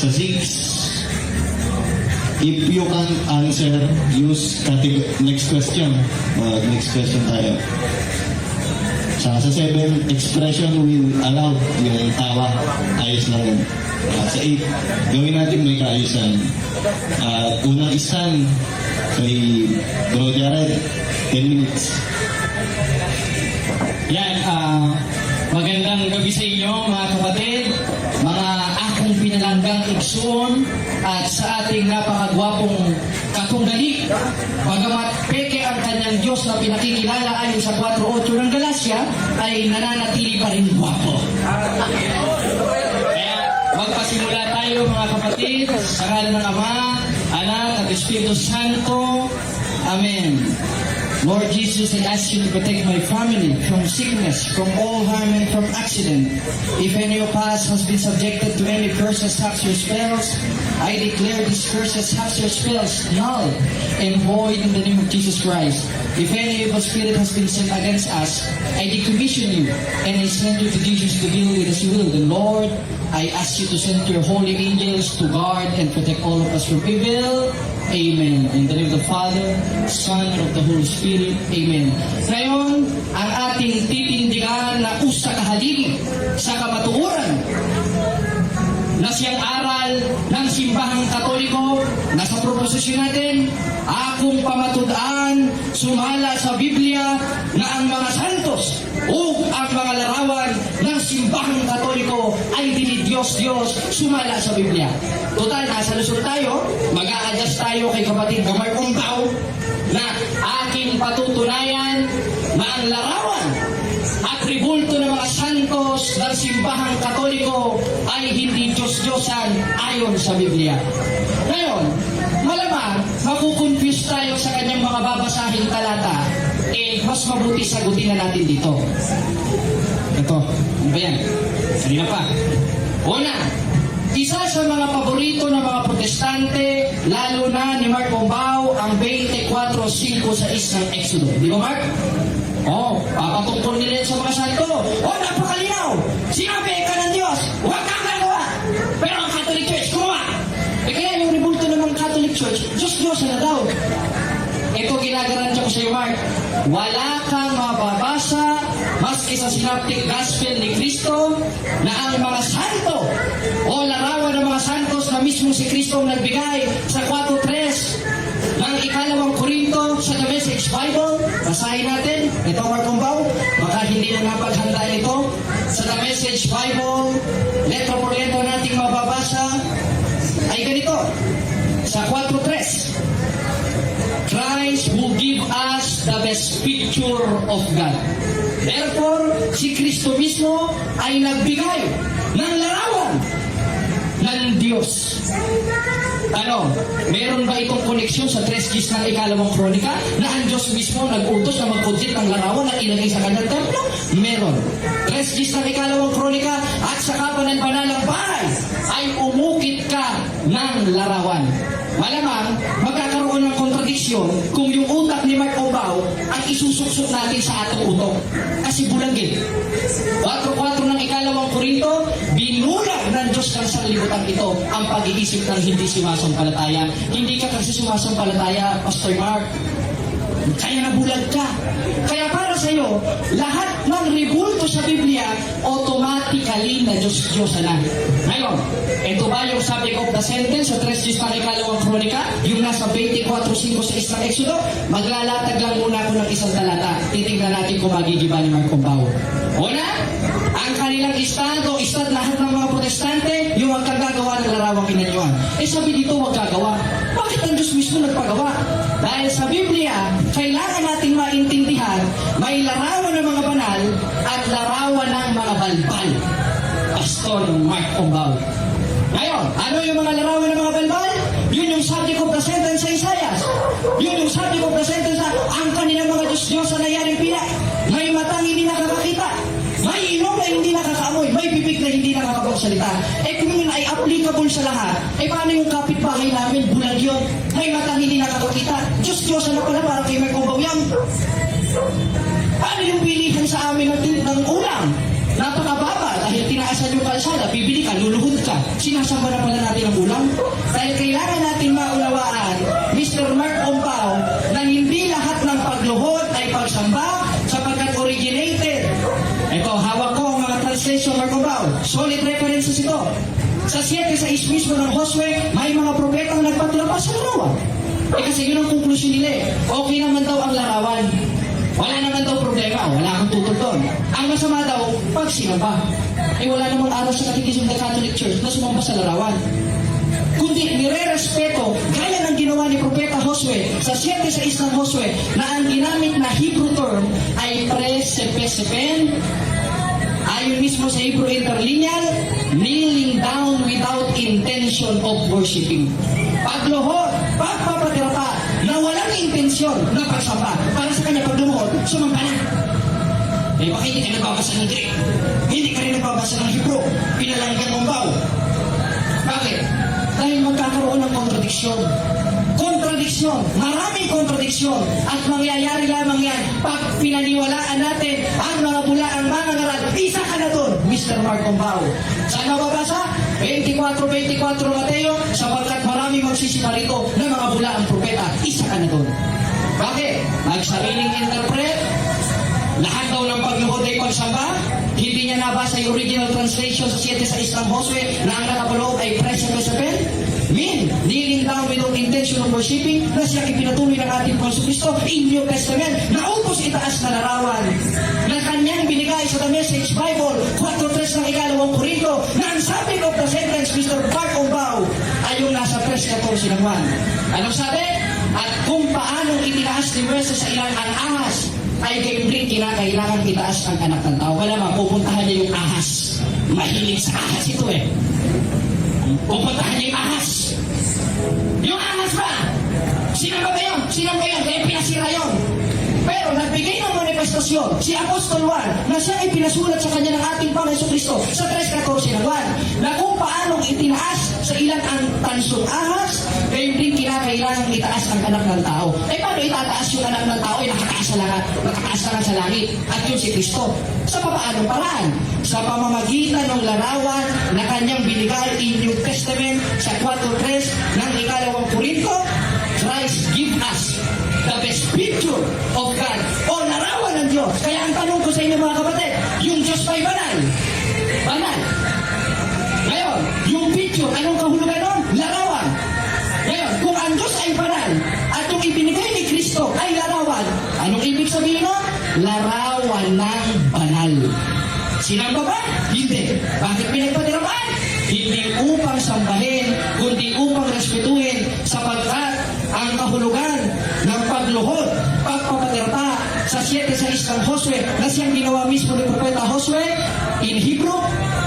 Sa 6, if you can answer, use category. Next question. Next question tayo. Sa 7, expression will allow. Yung tawa, ayos lang yun. Sa 8, gawin natin may kaayusan. Unang isang kay Bro Jared, 10 minutes. Yan, magandang gabi sa inyo mga kapatid, mga akong pinalanggang igsoon at sa ating napakagwapong katunggali. Bagamat peke ang kanyang Diyos na pinakikilala ayon sa 4.8 ng Galacia, ay nananatili pa rin gwapo. Kaya magpasimula tayo mga kapatid sa ngalan ng Ama, Anak at Espiritu Santo. Amen. Lord Jesus, I ask you to protect my family from sickness, from all harm, and from accident. If any of us has been subjected to any curses, hacks, or spells, I declare these curses, hacks, or spells null and void in the name of Jesus Christ. If any evil spirit has been sent against us, I decommission you, and I send you to Jesus to deal with as you will. The Lord, I ask you to send your holy angels to guard and protect all of us from evil. Amen. In the name of the Father, Son, and of the Holy Spirit. Amen. Ngayon, ang ating titindigan na usa kahalili sa kamatuoran na siyang aral ng simbahang Katoliko na sa proposisyon natin, akong pamatud-an sumala sa Biblia na ang mga santos o ang mga larawan ng simbahang Katoliko ay dinidiyos-Diyos sumala sa Biblia. Total, nasa Luzon tayo, mag-a-adjust tayo kay kapatid Gamar Umpaw na aking patutunayan na ang larawan at tribulto ng mga santos ng simbahang Katoliko ay hindi Diyos-Diyosan ayon sa Biblia. Ngayon, malamang makukonfuse tayo sa kanyang mga babasahing talata, mas mabuti sagutin na natin dito. Ito, ano ba yan? Kanina pa. Una, isa sa mga paborito ng mga protestante, lalo na ni Mark Pombao, ang 24:5 sa isang Exodo. Di ba, Mark? Papatungkol nila sa mga santo. Napakalinaw! Sinabi ka ng Diyos, huwag kang gagawa! Pero ang Catholic Church, gumawa! Kaya yung ribulto ng mga Catholic Church, Diyos na daw. Ito ginagarantiya ko sa iyo, Mark. Wala kang mababasa maski sa Synoptic Gospel ni Kristo na ang mga santo o larawan ng mga santos na mismo si Kristo ang nagbigay sa 4.3 ng ikalawang Korinto sa The Message Bible. Basahin natin. Ito, Mark Umpaw. Baka hindi mo napaghandaan ito. Sa The Message Bible, letra por letra nating mababasa ay ganito. Sa 4.3, Christ will give us the best picture of God. Therefore, si Kristo mismo ay nagbigay ng larawan ng Diyos. Meron ba itong koneksyon sa 3 Gs ng ikalawang kronika na ang Diyos mismo nag-utos na mag-project ng larawan at ilagay sa kanyang templo? Meron. 3 Gs ng ikalawang kronika at sa kapanal-panalang bahay ay umukit ka ng larawan. Malamang, magkakaroon ng kontradiksyon kung yung utak ni Mark Pombao ang isusuksok natin sa atong utok. Kasi bulagin. 4.4 ng ikalawang Korinto, binulag ng Diyos ng sanlibutan ito ang pag-iisip ng hindi sumasampalataya. Hindi ka kasi sumasampalataya, Pastor Mark. Kaya nabulag ka. Kaya para sa iyo, lahat ng ribulto sa Biblia, automatically na Diyos na. Ngayon, ito ba yung subject of the sentence sa 3 Gs ng ikalawang kronika? Yung nasa 24:5 sa isang Exodo? Maglalatag lang muna ako ng isang talata. Titingnan natin kung magigiba ni Mark Pombao. Una, ang kanilang istad lahat ng mga protestante, yung ang kagagawa ng larawang kinanyuan. Sabi dito, wag gagawa. Bakit ang Diyos mismo nagpagawa? Dahil sa Biblia, kailangan nating maintindihan, may larawan ng mga banal at larawan ng mga balbal. Pastor Mark Pombao. Ngayon, ano yung mga larawan ng mga balbal? Yun yung subject of the sentence sa Isaiah. Yun yung subject of the sentence sa ang kanilang mga Diyos sa nayaring pila. May matang hindi nakakakita. May ilong na hindi nakakaamoy. May bibig na hindi nakakapagsalita. Kung yun ay applicable sa lahat, paano yung kapitbahay namin? Bulag yun. May matang hindi nakakakita. Diyos na pala para kay Mark Pombao yan. Ano yung pilihan sa amin ng ulam? Napakababa dahil tinaasan yung kalsada, bibili ka, luluhod ka. Sinasamba na pala natin ang ulam. Dahil kailangan natin maunawaan, Mr. Mark Ompao, na hindi lahat ng pagluhod ay pagsamba sapagkat originated. Ito, hawak ko ang mga translation, Mark Ompao. Solid references ito. Sa 7:6 mismo ng Josue, may mga propetang nagpatulabas sa larawan. Kasi yun ang konklusyon nila eh. Okay naman daw ang larawan. Wala naman daw problema, wala akong tutol doon. Ang masama daw, pag sinamba. Wala namang araw sa Catechism ng Catholic Church na sumamba sa larawan. Kundi nire-respeto, gaya ng ginawa ni Propeta Josue sa 7:6 ng Josue, na ang ginamit na Hebrew term ay presepesepen, ayon mismo sa Hebrew interlineal, kneeling down without intention of worshiping. Pagluhod, pagpapatirapa, na walang intensyon na pagsamba. Para sa kanya pag lumuhod, sumamba na. Baka hindi ka nagbabasa ng Greek. Hindi ka rin nagbabasa ng Hebrew. Pinalanggan mong baw. Bakit? Dahil magkakaroon ng kontradiksyon. Kontradiksyon. Maraming kontradiksyon. At mangyayari lamang yan pag pinaniwalaan natin ang mga bulaang mga ngaral. Isa ka na doon, Mr. Mark Ompao. Saan mababasa? 24:24 Mateo, sapagkat marami magsisimba rito ng mga bulaang propeta. Isa ka na doon. Bakit? Magsariling interpret, lahat daw ng pagluhod ay pagsamba. Hindi niya nabasa yung original translation sa 7:6 ng Josue na ang nakapaloob ay presepesepen. Kneeling down without intention of worshiping, na siyang ipinatuloy ng ating Panginoon Kristo in New Testament, na upos itaas na larawan na kanyang binigay sa The Message Bible 4:3 ng 2 Korinto, na ang subject of the sentence, Mr. Mark Ompao, ay yung nasa 3:14 ng 1. Anong sabi? At kung paanong itinaas ni Moises sa ilang ang ahas, ay gayon rin kinakailangan itaas ang anak ng tao. Wala pupuntahan niya yung ahas. Mahilig sa ahas ito eh. Pupuntahan niya yung ahas. Yung ahas ba? Sino ba yun? Sino ba yun? Kaya pinasira yun. Pero nagbigay ng manifestasyon si Apostol Juan na siya ay pinasulat sa kanya ng ating Panginoon Kristo sa 3:14 ng 1 na kung paanong itinaas sa ilan ang tansong ahas, gayon din kinakailangan itaas ang anak ng tao. Paano itataas yung anak ng tao? Nakataas lang sa langit. At yun si Kristo. Sa paanong paraan? Sa pamamagitan ng larawan na kanyang binigay in New Testament sa 4:3 ng 2 Korinto, Christ give us the best picture of God o larawan ng Diyos. Kaya ang tanong ko sa inyo mga kapatid, yung Diyos ba'y banal? Banal. Ngayon, yung picture, anong kahulugan nun? Larawan. Ngayon, kung ang Diyos ay banal at yung ibinigay ni Kristo ay larawan, anong ibig sabihin nun? Larawan ng banal. Sinamba ba? Hindi. Bakit pinagpatirapaan? Hindi upang sambahin, kundi upang respetuhin, sapagkat ang kahulugan ng pagluhod, pagpapatirapa sa 7:6 ng Josue na siyang ginawa mismo ni Propeta Josue in Hebrew,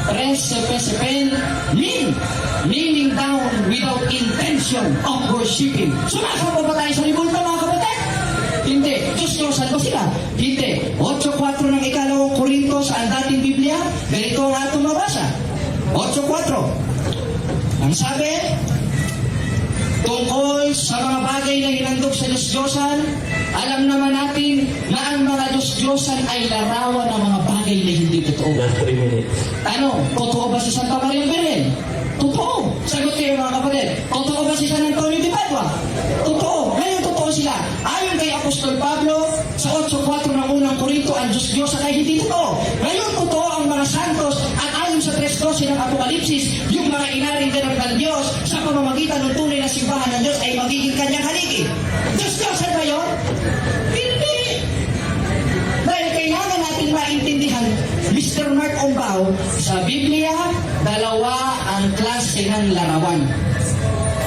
presepesepen, kneeling down without intention of worshiping. Sumasamba ba tayo sa libulto mga kapatid? Hindi. Diyos-Diyosan ba sila? Hindi. 8:4 ng 2 Korinto sa ang dating Biblia, ganito ang atong mabasa. 8:4. Ang sabi, tungkol sa mga bagay na hinandog sa Diyos-Diyosan, alam naman natin na ang mga Diyos-Diyosan ay larawan ng mga bagay na hindi totoo. Last 3 minutes. Ano? Totoo ba si Santa Maria Belen? Totoo. Sagot kayo mga kapatid. Totoo ba si San Antonio de Padua? Totoo. Ngayon totoo sila. Ayon kay Apostol Pablo sa 8:4 ng 1 Korinto, ang Diyos-Diyosan ay hindi totoo. Ngayon totoo ang mga santos at ayon sa 3:12 ng Apokalipsis, yung mga inaring ganap ng Diyos sa pamamagitan ng tunay na simbahan ng Diyos ay magiging kanyang haligi. Diyos-Diyosan ba yun? Hindi. Dahil kailangan natin maintindihan, Mr. Mark Ompao, sa Biblia, dalawa ang klase ng larawan.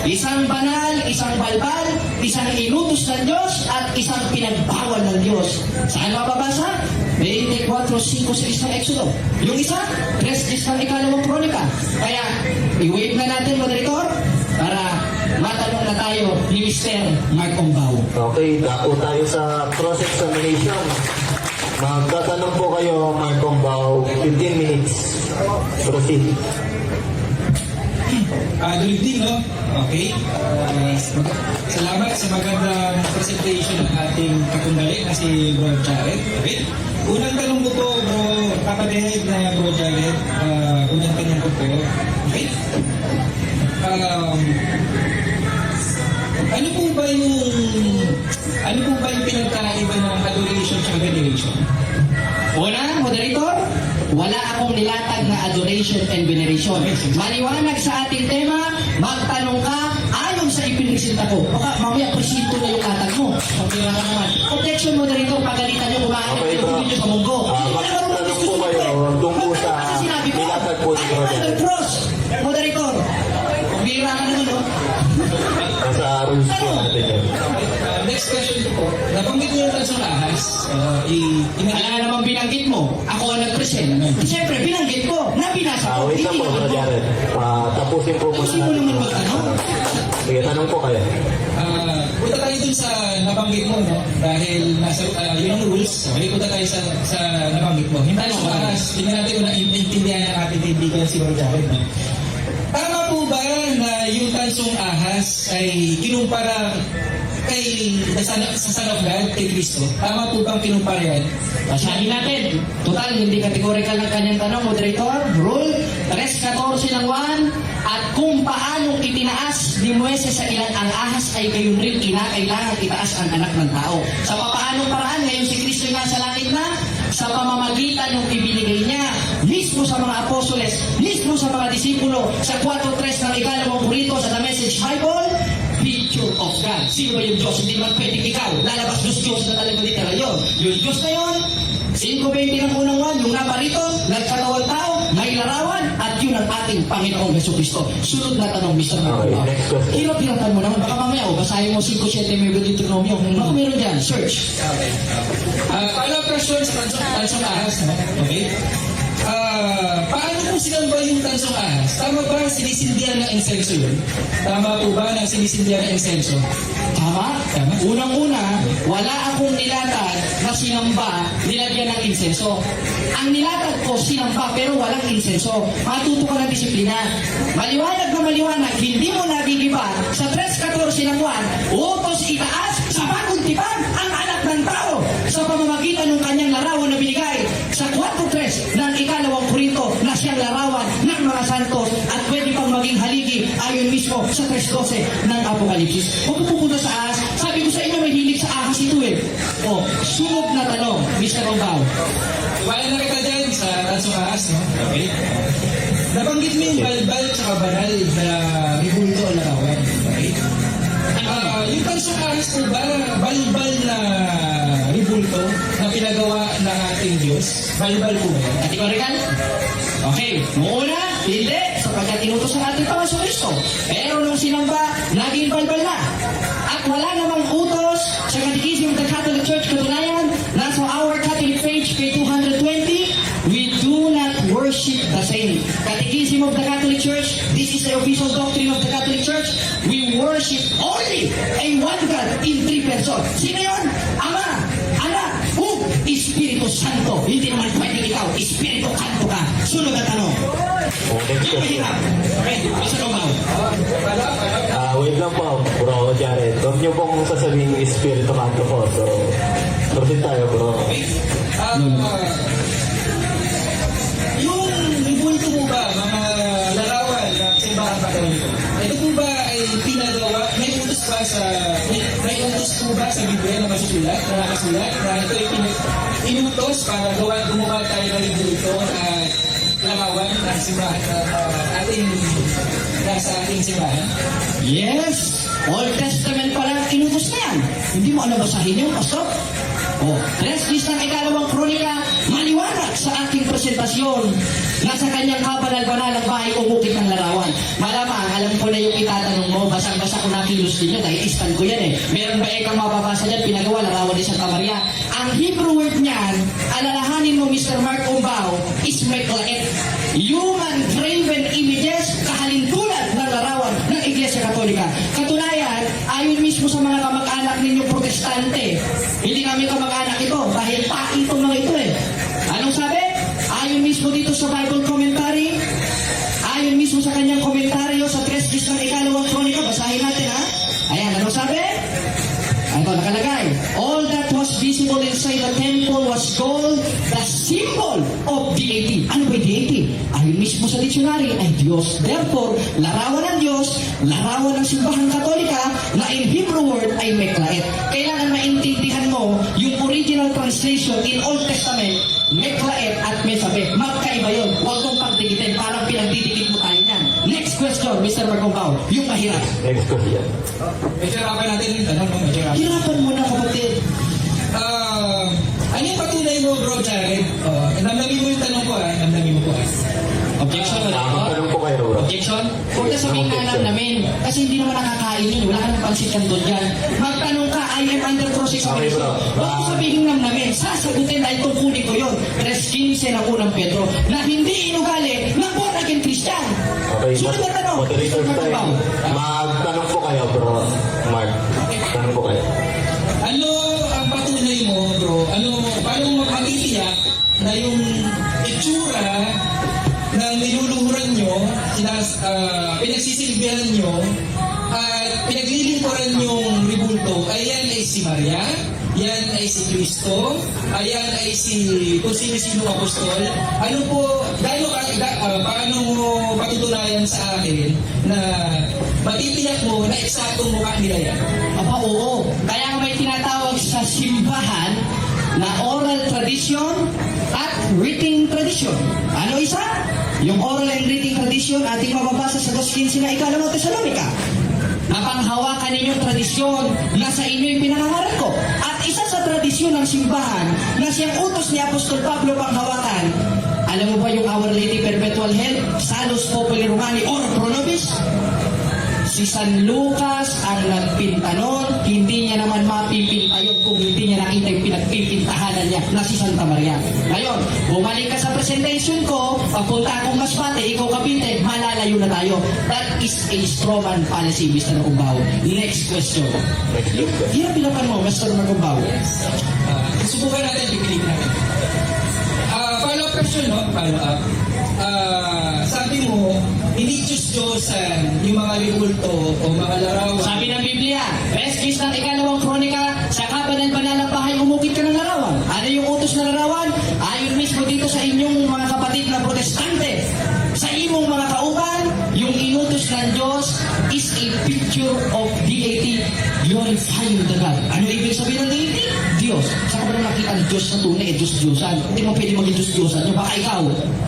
Isang banal, isang balbal, isang inutos ng Diyos, at isang pinagbawal ng Diyos. Saan mababasa? 24:5-6 ng Exodo. Yung isa, 3:10 ng 2 Kronika. Kaya, i-wave na natin, moderator, para matanong na tayo ni Mr. Mark Ompao. Okay, dako tayo sa cross-examination. Magtatanong po kayo, Mark Ompao, 15 minutes. Proceed. Good evening, no? Okay. Salamat sa magandang presentation ng ating kakungali na si Bro Jared. Okay. Unang tanong ko po, Bro Kapatid na Bro Jared. Unang tanong ko po. Okay. Ano po ba yung pinagkaiba ng adoration sa veneration? Una, moderator, wala akong nilatag na adoration and veneration. Maliwanag sa ating tema, magtanong ka ayon sa ipinresenta ko. Baka mamaya presinto na yung latag mo. Pagkira ka naman. Objection, moderator, pagalitan nyo, kumain Okay, kayo bro. nyo sa munggo. Magtanong po kayo tungkol sa sinabi ko, nilatag po ni Bro Jared. cross, moderator. Pagkira ka naman, no? Sa rules po natin yan. Next question ko po. Nabanggit niyo yung tansong ahas. Wala nga namang binanggit mo. Ako ang nag-present. Siyempre, binanggit ko. Nabinasa ko. Wait lang Hindi po, Bro naman mo. Jared. Tapusin po muna Gusto mo naman natin. magtanong? Sige, tanong po kayo. Punta tayo dun sa nabanggit mo, no? Dahil nasa, yun ang rules. Okay, punta tayo sa nabanggit mo. Yung tansong ahas, tingnan natin kung naiintindihan ng ating kaibigan si Bro Jared. No? Tama po ba na yung tansong ahas ay kinumpara sa Son of God, kay Kristo? Tama po bang kinumpara yan? Basahin natin. Total, hindi kategorikal ng kanyang tanong, moderator. Rule 3.14 ng 1. At kung paanong itinaas ni Moises sa ilan ang ahas ay gayon rin kinakailangan itaas ang anak ng tao. Sa papaanong paraan, ngayon si Kristo nga sa langit na, sa pamamagitan ng ibinigay niya, mismo sa mga apostoles, mismo sa mga disipulo, sa 4.3 ng ikalawang Korinto sa The Message Bible, picture of God. Sino ba yung Diyos? Hindi naman pwedeng ikaw. Lalabas Diyos na talagang literal yun. Yung Diyos na yun, 5.20 ng unang 1, yung naparito, nagkatawang tao, may larawan, at yun ang ating Panginoong Jesucristo. Sunod na tanong, Mr. Okay, Marco. next question. Hirap-hirapan mo naman. Baka mamaya, basahin mo 5.7 may Deuteronomio. Baka meron dyan, search. Okay. Follow-up question sa tansong ahas, no? Okay. Paano kung sinamba yung tansong ahas? Tama ba sinisindihan ng insenso yun? Tama po ba na sinisindihan ng insenso? Tama? Tama. Unang-una, wala akong nilatag na sinamba, nilagyan ng insenso. Ang nilatag ko, sinamba, pero walang insenso. Matuto ka ng disiplina. Maliwanag na maliwanag, hindi mo nagigiba sa 3.14 ng 1, utos itaas sa bagong tipan ang anak ng tao sa pamamagitan ng kanyang larawan na binigay sa 4.3 ng ikalawang Korinto na siyang larawan ng mga santos at pwede pang maging haligi ayon mismo sa 3.12 ng Apokalipsis. Huwag po pupunta sa ahas. Sabi ko sa inyo may hilig sa ahas ito eh. O, sunod na tanong, Mr. Rombao. Wala na kita dyan sa tansong ahas, no? Okay. Nabanggit mo yung balbal sa banal na ribulto o larawan. Okay. Yung tansong ahas po ba, balbal na ribulto na pinagawa ng ating Diyos? Balbal po ba yan? Kategorikal? Okay. Muna, hindi. Sapagkat inutos ang ating Panginoon Kristo. Pero nung sinamba, naging balbal na. At wala namang utos sa Catechism of the Catholic Church. Katunayan, nasa our Catholic page, page 220, we do not worship the same. Catechism of the Catholic Church, this is the official doctrine of the Catholic Church. We worship only a one God in three persons. Sino yun? Ama, Anak, Espiritu Santo. Hindi naman pwedeng ikaw, Espiritu Santo ka. Sunod na tanong. Next question. Okay, Mr. Rombao. Wait lang po, Bro Jared. Huwag niyo pong sasabihin yung Espiritu Santo po. So, proceed tayo, bro. Yung ribulto mo ba, mga larawan ng simbahan Katoliko, ito po ba ay pinagawa, may utos po ba sa Biblia na masusulat, na nakasulat, na ito ay inutos para gumawa tayo ng ribulto at larawan ng simbahan nasa ating simbahan? Yes! Old Testament pa lang inutos na yan. Hindi mo alam basahin yun, Pastor? O, 3 ng ikalawang kronika, maliwanag sa ating presentasyon na sa kanyang kabanal-banalang bahay umukit ng larawan. Malamang, alam ko na yung itatanong mo, basang-basa ko nakilos din yun, dahil instant ko yan eh. Meron ba kang mababasa dyan, pinagawa larawan ni Santa Maria? Ang Hebrew word niyan, alalahanin mo Mr. Mark Umbao, is meklaet. Human graven images, kahalintulad ng larawan ng Iglesia Katolika. Katunayan, ayon mismo sa mga kamag-anak ninyong protestante, hindi namin kamag-anak ito dahil paki itong mga ito eh. Anong sabi? Ayon mismo dito sa Bible commentary, ayon mismo sa kanyang komentaryo sa 3 ng ikalawang kronika, basahin natin ha. Ayan, ano sabi? Ito, nakalagay. All that was visible inside the temple was gold, the symbol of deity. Ano ba yung deity? Ayon mismo sa dictionary ay Diyos. Therefore, larawan ng Diyos, larawan ng simbahan katolika na in Hebrew word ay meklait. Kailangan maintindihan mo yung original translation in Old Testament, meklait at mesabe. Magkaiba yun. Huwag mong pagdikitin. Parang pinagdidikit mo tayo niyan. Next question, Mr. Marcombao. Yung mahirap. Next question. Medyo hirapan natin yung tanong, no? Medyo hirapan. Hirapan mo na, kapatid. Ano yung patunay mo, bro, Jared? Namnamin mo yung tanong ko, ha? Namnamin mo po, ha? Objection mo Tanong po kayo, bro. Objection? Huwag ka sabihin na alam namin. Kasi hindi naman nakakain yun. Wala ka ng pansit kanton dyan. Magtanong ka, I am under process of Okay, bro. Huwag ko sabihin lang namin. Sasagutin dahil tungkulin ko yun. 3:15 ng unang Pedro na hindi inugali ng born again Christian. Okay, Sunod na tanong. moderator time. Magtanong po kayo, bro. Mark, tanong po kayo. Ano ang patunay mo, bro? Paano mo matitiyak na yung itsura ng niluluhuran nyo, pinagsisilbihan nyo, at pinaglilingkuran yung ribulto, ayan ay si Maria, yan ay si Kristo, ayan ay kung sino-sino apostol. Ano po, paano mo patutunayan sa akin na matitiyak mo na eksaktong mukha nila yan? Aba, oo. Kaya nga may tinatawag sa simbahan na oral tradition at written tradition. Ano isa? Yung oral and written tradition ating mababasa sa 2:15 na ikalawang Tesalonika. Napanghawakan ninyong tradisyon na sa inyo'y pinangangaral ko. At isa sa tradisyon ng simbahan na siyang utos ni Apostol Pablo panghawakan. Alam mo ba yung Our Lady Perpetual Help? Salus Populi Romani or Pro Nobis? Si San Lucas ang nagpinta nun, hindi niya naman mapipinta yun kung hindi niya nakita yung pinagpipintahanan niya na si Santa Maria. Ngayon, bumalik ka sa presentation ko, pagpunta akong Masbate, ikaw Cavite, malalayo na tayo. That is a strawman policy, Mr. Macumbao. Next question. Next question. Hirapan mo, Mr. Macumbao. Subukan natin, pipiliin natin. Follow-up question, no? Follow-up. Sabi mo, hindi Diyos-Diyosan yung mga ribulto o mga larawan. Sabi ng Biblia, Reskis ng ikalawang kronika, sa kabanal-banal ng bahay, umukit ka ng larawan. Ano yung utos na larawan? Ayon mismo dito sa inyong mga kapatid na protestante. Sa imong mga kauban, yung inutos ng Diyos is a picture of deity glorifying the God. Ano ibig sabihin ng deity? Diyos. Saan ka ba nakita ng Diyos na tunay? Diyos-Diyosan. Hindi mo pwede maging Diyos-Diyosan. Yung baka ikaw.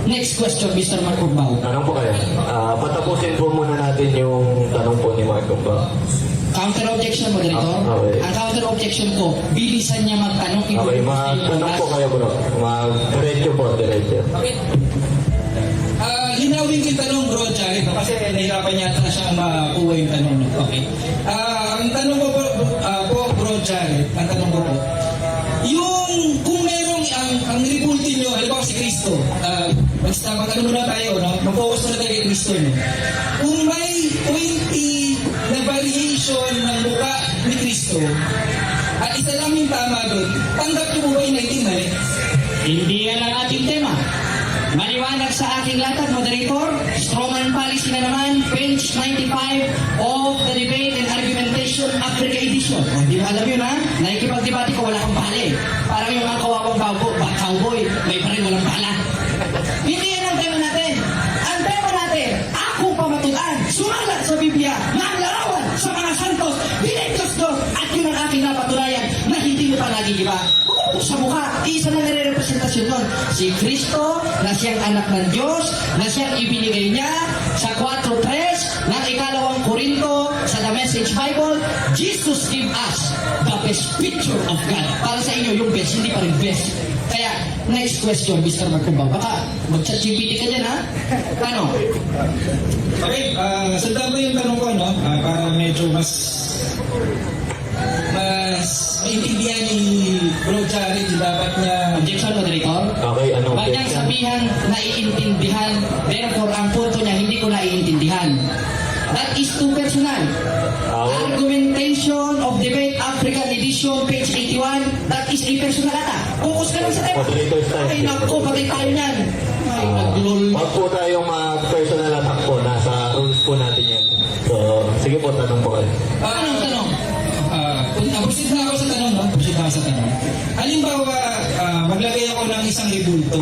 Next question, Mr. Marcombao. Tanong po kayo. Patapusin po muna natin yung tanong po ni Mark ba? Counter objection, moderator. Okay. Ang counter objection ko, bilisan niya magtanong. Okay, magtanong po kayo, bro. Diretso po, diretso. Okay. Linawin ko yung tanong, bro, Jared, no? Kasi nahirapan yata na siyang makuha yung tanong. No? Okay. Ang tanong ko po, bro, Jared, ang tanong ko po, yung kung merong ang ribultin nyo, halimbawa si Kristo, basta mag-ano muna tayo, no? Mag-focus muna tayo kay Kristo, no? Kung may 20 na variation ng mukha ni Kristo, at isa lang yung tama doon, tanggap nyo po ba yung 19 mali? Hindi yan ang ating tema. Maliwanag sa aking latag, moderator, strawman policy na naman, page 95 of the Debate and Argumentation Africa Edition. O, di mo alam yun, ha? Nakikipag-debate ko, wala kang bale. Parang yung mga kawawang cowboy, may pa rin walang bala. Hindi yan ang tema natin. Ang tema natin, akong pamatutan, sumalat sa Biblia, na ang larawan sa mga santos, Diyos, at yun ang aking napatunayan na hindi mo pa nagigiba. Sa mukha, isa na nare-representasyon nun. Si Kristo, na siyang anak ng Diyos, na siyang ibinigay niya sa 4:3 ng ikalawang Korinto sa The Message Bible. Jesus give us the best picture of God. Para sa inyo, yung best, hindi pa rin best. Kaya, next question, Mr. Marcombao. Baka mag-chat-GPT ka dyan, ha? Ano? Okay, sundan ko yung tanong ko, no? Para medyo mas maintindihan ni Bro Jared yung dapat niya. Objection, moderator? Okay, anong Huwag niyang sabihan, naiintindihan. Therefore, ang punto niya, hindi ko naiintindihan. That is too personal. Argumentation of Debate African Edition, page 81. That is a personal ata. Focus ka lang sa tema. Moderator's time. Ay, naku, patay tayo niyan. Ay, naglol. Huwag po tayong personal attack po. Nasa rules po natin yan. So, Sige po, tanong po kayo. Anong tanong? Proceed na ako sa tanong, no? Proceed na ako sa tanong. Halimbawa, maglagay ako ng isang ribulto.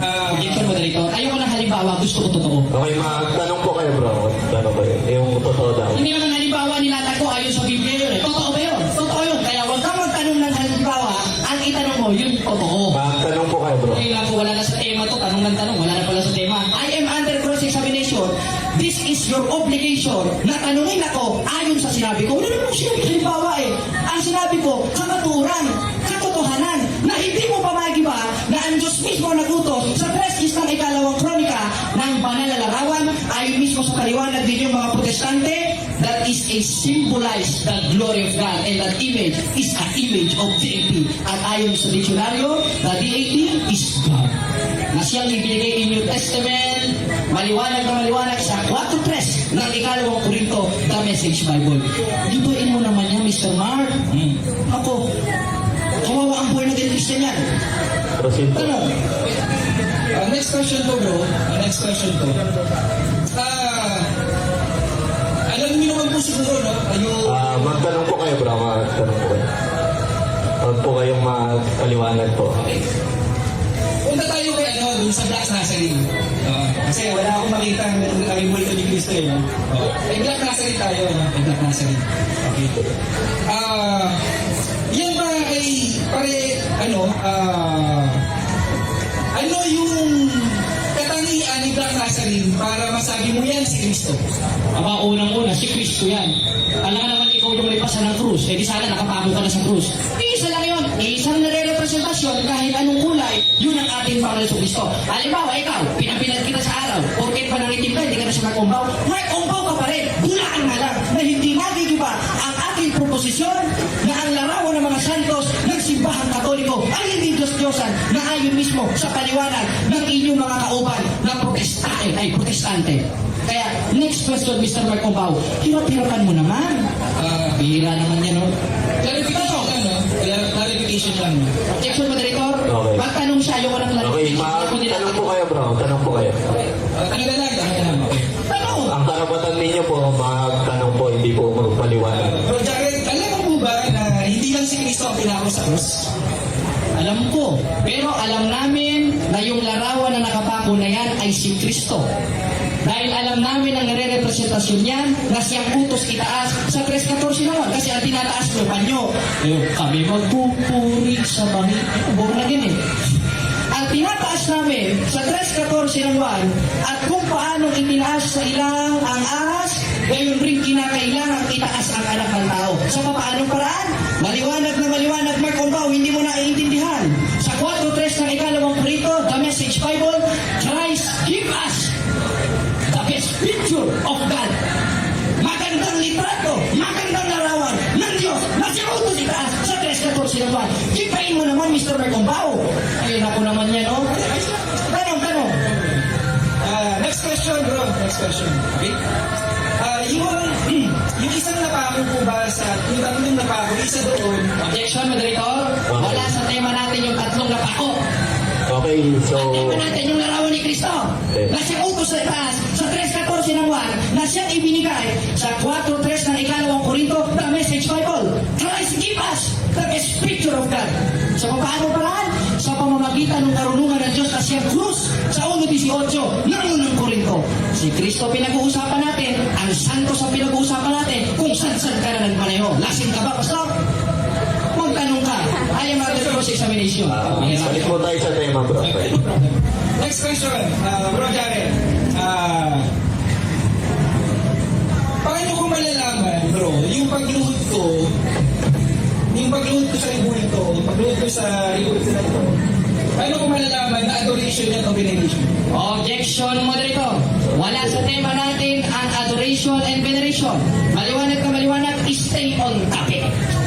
Objection, moderator. Ayoko ng halimbawa, gusto ko totoo. Okay, tanong po kayo bro. Tanong kayo. Yung totoo daw. Hindi naman halimbawa nilatag ko ayon sa Biblia yun eh. Totoo ba yun? Totoo yun. Kaya huwag kang magtanong ng halimbawa, ang itanong mo, yun totoo. Tanong po kayo bro. Ngayon lang po, wala na sa tema to. Tanong ng tanong, wala na pala sa tema. I am under cross-examination. This is your obligation na tanungin ako ayon sa sinabi ko. Wala naman akong sinabi halimbawa eh. Ang sinabi ko, kakaturan, katotohanan, na hindi mo pa magiba na ang Diyos mismo nagutos sa 3 ng 2 kronika ng banal na larawan ayon mismo sa paliwanag din yung mga protestante that is a symbolize the glory of God and that image is an image of deity. At ayon sa dictionaryo, the deity is God. Na siyang ibinigay in New Testament, maliwanag na maliwanag sa 4.3 ng 2 Korinto, the Message Bible. Gibuin mo naman yan, Mr. Mark. Ako, kawawa ang buhay ng Christian yan. Proceed po. Ano? Next question ko, bro. Next question ko. Alam niyo naman po siguro, no? Magtanong po kayo bro. Magtanong po kayo. Huwag po kayong magpaliwanag po. Punta tayo kay dun sa Black Nazarene. Kasi wala akong makita ang multo ni Cristo eh. No? May Black Nazarene tayo, no? May Black Nazarene. Okay. Yan ba ay ano yung katangian ni Black Nazarene para masabi mo yan si Cristo? Aba, unang-una, si Kristo yan. Alam ka naman ikaw yung lipasan ng krus, eh di sana nakapako ka na sa krus. Isa lang yun, isang nare-representasyon kahit anong kulay, yun ang ating Panginoon sa Kristo. Halimbawa, ikaw, pinapinag kita sa araw, porket pa nangitim ka, hindi ka na siya mag-umbaw, mag-umbaw ka pa rin, bulaan na lang, na hindi magigiba ang ating proposisyon na ang larawan ng mga santos ng simbahang katoliko ay hindi Diyos-Diyosan na ayon mismo sa paliwanag ng inyong mga kauban na protestante. Kaya, next question, Mr. Marcombao, hirap-hirapan mo naman. Bihira naman yan, no? Clarification lang, no? Clarification lang, no? Objection, moderator. Okay. Magtanong siya, yung walang Okay, clarification. tanong po kayo bro. Tanong po kayo. Tanong na lang. Okay. Tanong! Ang karapatan ninyo po, magtanong po, hindi po magpaliwanag. Bro Jared, alam mo po ba na hindi lang si Cristo ang pinako sa krus? Alam ko. Pero alam namin na yung larawan na nakapako na yan ay si Kristo. Dahil alam namin ang nare-representasyon niyan na siyang utos itaas sa 3.14 naman. Kasi ang tinataas mo, panyo. Kami magpupuri sa bangin. Buong na din eh. Ang tinataas namin sa 3.14 ng 1 at kung paano itinaas sa ilang ang ahas, gayon rin kinakailangan itaas ang anak ng tao. Sa paanong paraan? Maliwanag na maliwanag, Mark Ombao, hindi mo naiintindihan. Sa 4.3 ng 2 Korinto, the Message Bible, Christ give us the best picture of God. Magandang litrato, magandang larawan ng Diyos na sinutos itaas sa 3.14 ng 1. Kipain mo naman, Mr. Mark Ombao. Ayun ako naman yan, oh. Tanong. Next question, bro. Next question. Okay? Yung isang napako po ba sa, yung tatlong napako, isa doon, Objection, moderator. Wala sa tema natin yung tatlong napako. Okay, so... Ang tema natin yung larawan ni Kristo. Na siyang utos sa itaas sa 3.14 ng 1 na siyang ibinigay sa 4.3 ng 2 Korinto, the Message Bible. Christ give us the best picture of God. Sa paano paraan? Sa pamamagitan ng karunungan ng Diyos na siyang krus sa 1.18 ng unang Korinto. Si Kristo pinag-uusapan natin, ang santos ang pinag-uusapan natin, kung saan-saan ka na nagmaneho. Lasing ka ba, Pastor? Magtanong ka. I am under cross-examination. Balik mo tayo sa tema bro. next question, bro Jared. Paano ko malalaman, bro, yung pagluhod ko sa ribulto ito, pagluhod ko sa ribulto na ito, paano ko malalaman na adoration yan o veneration? Objection, moderator. Wala sa tema natin ang adoration and veneration. Maliwanag na maliwanag, stay on topic.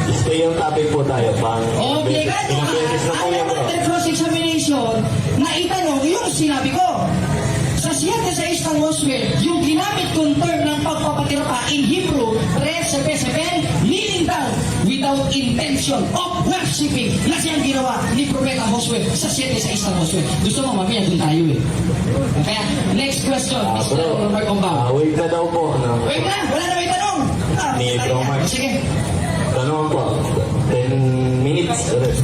Stay on topic po tayo. Obligado Ilang beses na po yan bro. under cross-examination na itanong yung sinabi ko. Sa 7:6 ng Gospel, yung ginamit kong term ng pagpapatira pa in Hebrew, 3:7, meaning down without intention of worshiping na siyang ginawa ni Propeta Josue sa 7:6 ng Gospel. Gusto mo, mamaya doon tayo eh. Kaya, next question, Mr. Bro, Robert Ombao. wait na daw po. Wait lang, wala na April March. Sige. Tanong po, 10 minutes ulit.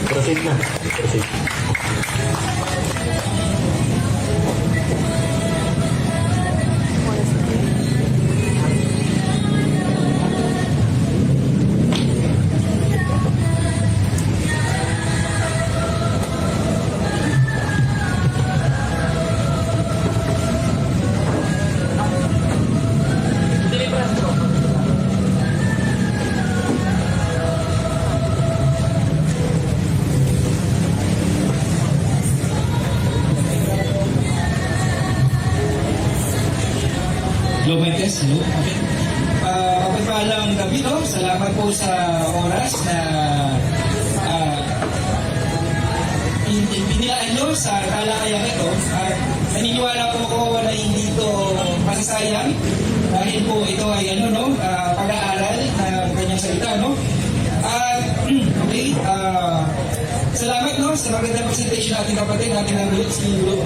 Proceed na. Proceed. Global test, hello? Okay. Pagpapalang gabi, no? Salamat po sa oras na pinilaan nyo sa talakayan ito. At naniniwala po ako na hindi ito masasayang dahil po ito ay pag-aaral ng kanyang salita, no? At okay, salamat, no, sa magandang presentation natin kapatid, natin ang si Bro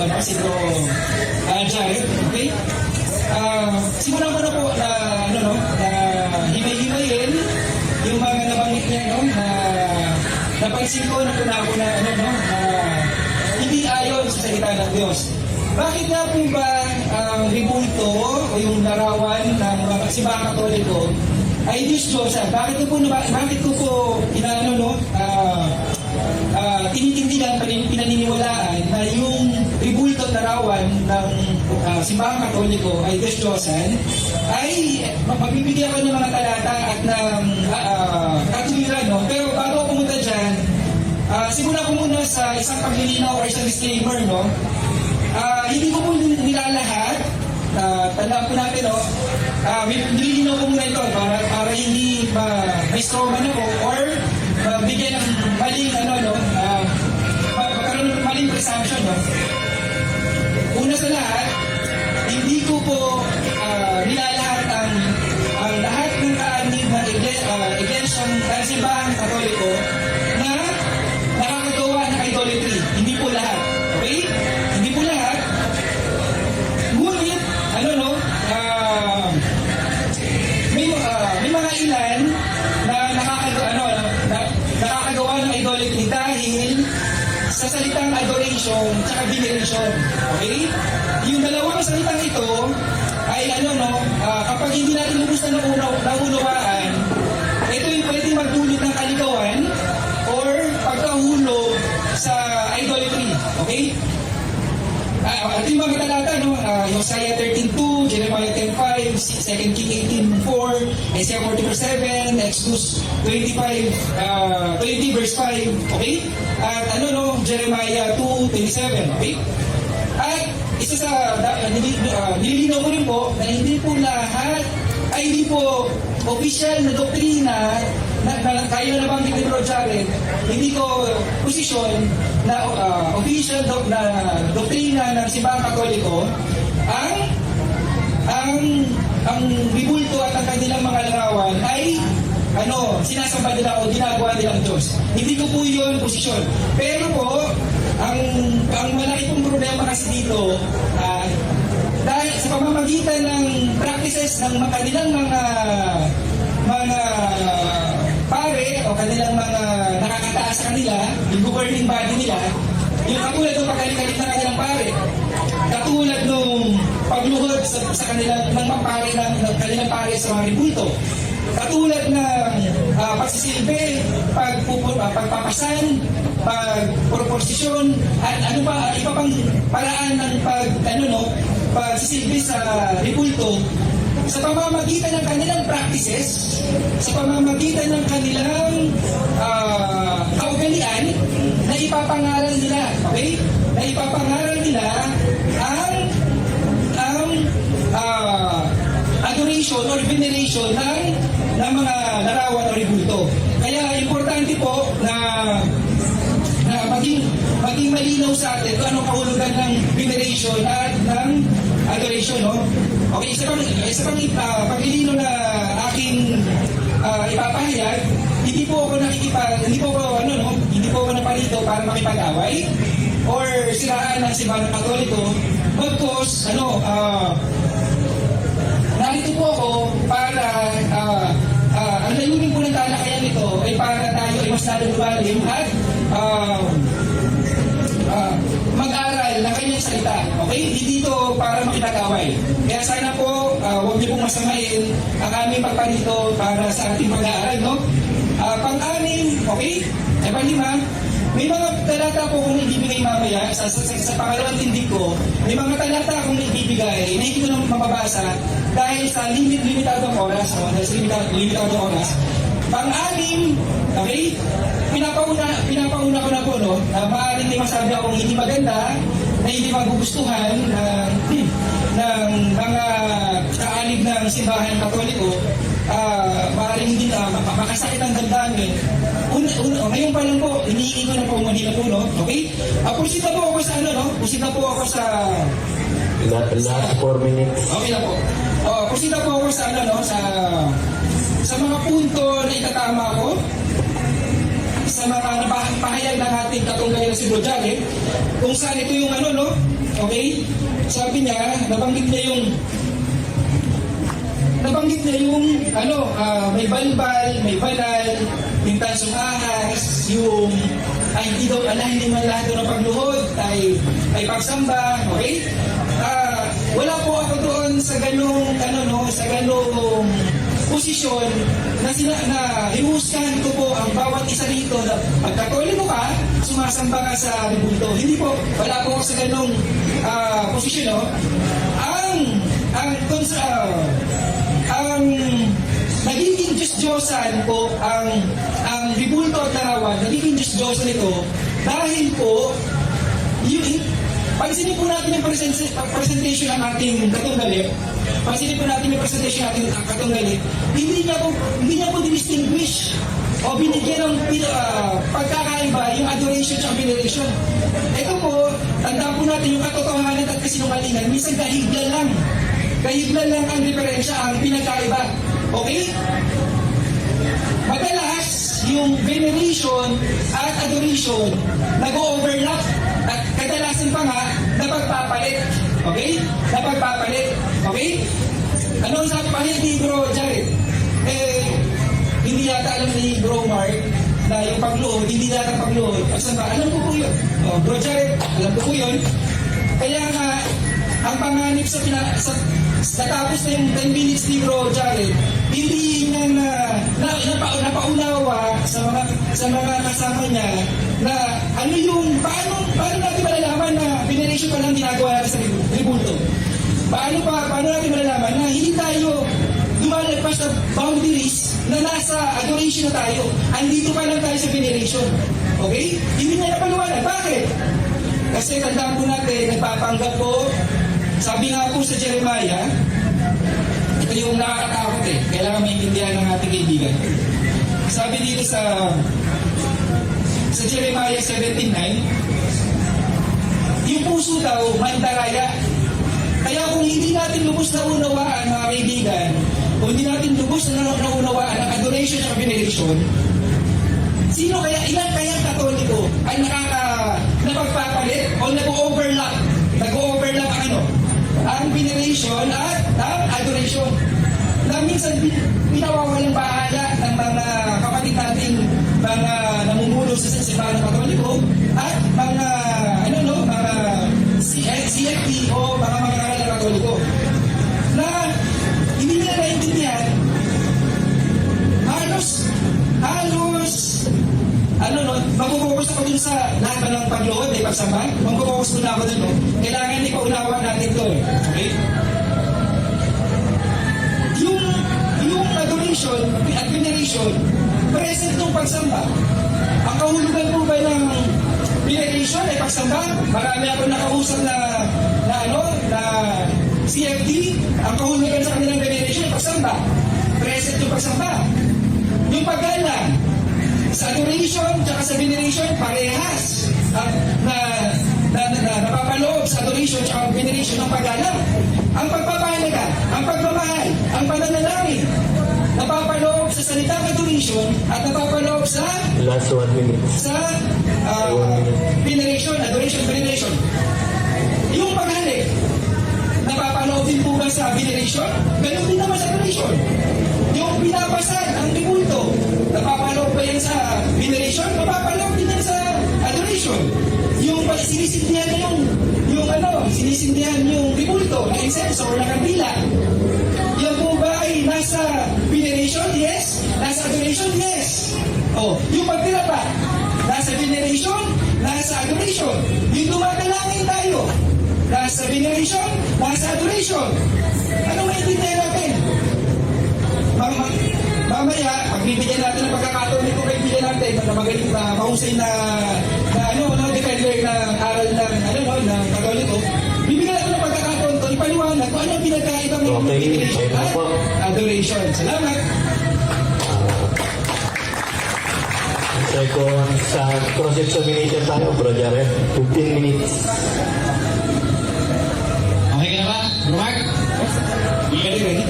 Jared, okay? Simulan ko na po na himay-himayin yung mga nabanggit niya, no, na napansin ko na hindi ayon sa salita ng Diyos. Bakit nga po ba ang ribulto o yung larawan ng mga simbahang Katoliko ay Diyos-Diyosan? Bakit ko po tinitindigan, pinaniniwalaan na yung ribulto at larawan ng simbahang Katoliko ay Diyos-Diyosan, ay magbibigyan ko ng mga talata at ng katuwiran, no? Pero bago ako pumunta dyan, simula ko muna sa isang paglilinaw o isang disclaimer, no? Hindi ko po nilalahat, tandaan po natin, no? Nililinaw ko muna ito para hindi may strawman ako or bigyan ng maling magkaroon ng maling presumption, no? Una sa lahat, hindi ko po nilalahat ang lahat ng kaanib na iglesiang simbahang Katoliko na nakakagawa ng idolatry. Hindi po lahat. Okay? Hindi po lahat. Ngunit, may mga ilan na nakakagawa ng idolatry dahil sa salitang adoration at veneration. Okay? Yung dalawang salitang ito ay kapag hindi natin lubos na naunawaan, ito yung pwede magdulot ng kaligawan or pagkahulog sa idolatry. Okay? At yung mga talata, Hosea 13:2, Jeremiah 10:5, 2 King 18:4, Isaiah 40:7, Exodus 20 verse 5, okay? At Jeremiah 2:27, okay? At isa sa nililinaw ko rin po na hindi po lahat ay hindi po official na doktrina na kaya na nabanggit ni Bro Jared, hindi ko posisyon na official na doktrina ng simbahang Katoliko ang bibulto at ang kanilang mga larawan ay sinasamba nila o ginagawa nilang Diyos. Hindi ko po yun posisyon. Pero po, ang malaki pong problema kasi dito, dahil sa pamamagitan ng practices ng kanilang mga pare o kanilang mga nakakataas sa kanila, yung governing body nila, yung katulad ng pagkalit-kalit na kanilang pare, katulad nung pagluhod sa kanilang kanilang pare sa mga ribulto, katulad ng pagsisilbi, pagpapasan, pagproposisyon, at iba pang paraan ng pagsisilbi sa ribulto, sa pamamagitan ng kanilang practices, sa pamamagitan ng kanilang kaugalian na ipapangaral nila, okay? Na ipapangaral nila ang adoration or veneration ng mga larawan o ribulto. Kaya importante po na maging malinaw sa atin kung anong kahulugan ng veneration at ng adoration, no? Okay, isa pang paglilino na aking ipapahayag, hindi po ako naparito para makipag-away or siraan ng simbahang Katoliko. Bagkos, narito po ako para ang layunin po ng talakayan nito ay para tayo ay mas lalong lumalim at mag-aral ng kanyang salita. Okay? Hindi dito para makipag-away. Kaya sana po, huwag niyo pong masamain ang aming pagparito para sa ating pag-aaral. No? Pang-anim, okay? Pang-lima, may mga talata po kung ibibigay mamaya sa pangalawang tindig ko, may mga talata akong ibibigay na hindi ko lang mababasa dahil sa limitadong oras. Dahil sa limitadong oras. Pang-anim, okay? Pinapauna ko na po, no? Maaaring may masabi akong hindi maganda, na hindi magugustuhan ng mga kaalig ng simbahan katoliko, maaaring hindi na makasakit ang damdamin. Ngayon pa lang po, iniingi ko na po Manila po, no? Okay? Pusita po ako sa Pusita po ako sa... Last 4 minutes. Okay na po. Pusita po ako sa sa mga punto na itatama ko, sa mga pahayag ng ating katunggali na si Bro Jared, kung saan ito yung okay? Sabi niya, nabanggit niya yung may balbal, may banal, yung tansong ahas, yung hindi man lahat ng pagluhod ay pagsamba, okay? Wala po ako doon sa ganung posisyon na hinuhusgahan ko po ang bawat isa rito na pagkatoliko ka, sumasamba ka sa ribulto. Hindi po, wala po ako sa ganung posisyon, no? Ang nagiging Diyos-Diyosan po ang ribulto at larawan, nagiging Diyos-Diyosan ito dahil po pansinin po natin yung presentation ng ating katunggali. Pansinin po natin yung presentation ng ating katunggali. Hindi niya po distinguish o binigyan ng pagkakaiba yung adoration at veneration. Ito po, tandaan po natin yung katotohanan at kasinungalingan. Minsan kahiglan lang. Kahiglan lang ang diferensya, ang pinagkaiba. Okay? Madalas, yung veneration at adoration nag-overlap at kadalasan pa nga napagpapalit. Okay? Napagpapalit. Okay? Ano ang sabi ni Bro Jared? Hindi yata alam ni Bro Mark na yung pagluhod, hindi yata pagluhod. Alam ko po yun. Bro Jared, alam ko po yun. Kaya nga, ang panganib sa natapos na yung 10 minutes ni Bro Jared, hindi niya napaunawa sa mga kasama niya na paano natin malalaman na veneration pa lang ginagawa natin sa ribulto? Paano natin malalaman na hindi tayo lumalagpas sa boundaries na nasa adoration na tayo? Andito pa lang tayo sa veneration. Okay? Hindi niya napaliwanag. Bakit? Kasi tandaan po natin, nagpapanggap po, sabi nga po sa Jeremiah, ito yung nakakatakot kailangan maintindihan ng ating kaibigan. Sabi dito sa Jeremiah 17:9, yung puso daw, mandaraya. Kaya kung hindi natin lubos na unawaan, mga kaibigan, kung hindi natin lubos na unawaan ang adoration at veneration, ilan kayang katoliko ay napagpapalit o nag-overlap ang veneration at ang adoration. Na minsan pinawawalang bahala ng mga kapatid natin, mga namumuno sa simbahan ng Katoliko at mga CFP o mga mag-aaral ng Katoliko na hindi nila naintindihan magpo-focus ako dun sa lahat ba ng pagluhod, pagsamba. Magpo-focus muna ako dun, no? Kailangan hindi pa unawa natin to, okay? Yung adoration at veneration, present ng pagsamba. Ang kahulugan po ba ng veneration ay pagsamba? Marami ako nakausap na CFD, ang kahulugan sa kanilang veneration ay pagsamba. Present yung pagsamba. Yung paggalang, sa adoration at sa veneration, parehas na napapaloob sa adoration at veneration ng paggalang. Ang pagpapahalaga, ang pagmamahal, ang pananalangin, napapaloob sa salitang adoration at napapaloob sa last 1 minute. Sa veneration, adoration, veneration. Yung paghalik, napapanood din po ba sa veneration? Ganun din naman sa adoration. Yung pinapasad, ang ribulto, napapanood ba yan sa veneration? Napapanood din yan sa adoration. Yung sinisindihan na sinisindihan yung ribulto, na insenso o na kandila. Yan po ba ay nasa veneration? Yes. Nasa adoration? Yes. Oh, yung pagtirapa, nasa veneration, nasa adoration. Yung dumadalangin tayo, nasa veneration, nasa adoration. Ano maintindihan natin? Mamaya, pagbibigyan natin ng pagkakataon nito kaibigan natin na magaling na mahusay na defender ng aral ng Katoliko. Bibigyan natin ng pagkakataon ito, ipaliwanag kung ano ang pinagkaiba ng Okay, veneration ayun at po. adoration. Salamat. Second, sa cross-examination tayo, Bro Jared. 15 minutes. Okay ka na ba, Bro Mark? Ready?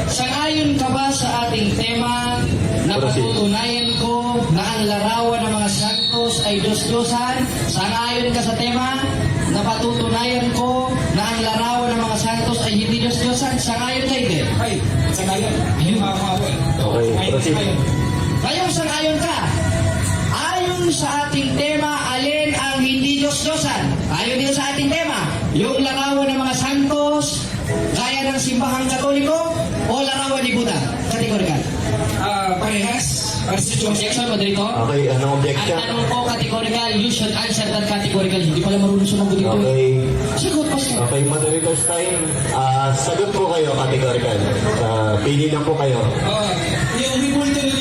Sangayon ka ba sa ating tema na patutunayan ko na ang larawan ng mga santos ay Diyos-Diyosan? Sangayon ka sa tema na patutunayan ko na ang larawan ng mga santos ay hindi Diyos-Diyosan? Sangayon ka, hindi? Ay, sa ngayon. Ayun, mga kawan. Okay, proceed. Ngayong sangayon ka, ayon sa ating tema, alin ang hindi Diyos-Diyosan? Ayon din sa ating tema, yung larawan ng mga santos, gaya ng simbahang Katoliko, o larawan ni Buddha? Kategorikal. Parehas. Objection mo dito? Okay, anong Ang objection? tanong ko, categorical, you should answer that categorical. Hindi pala marunong sumagot dito. Okay. Sagot, Pastor. Okay, moderators time. Sagot po kayo, categorical. Pili lang po kayo. Yung ribulto ni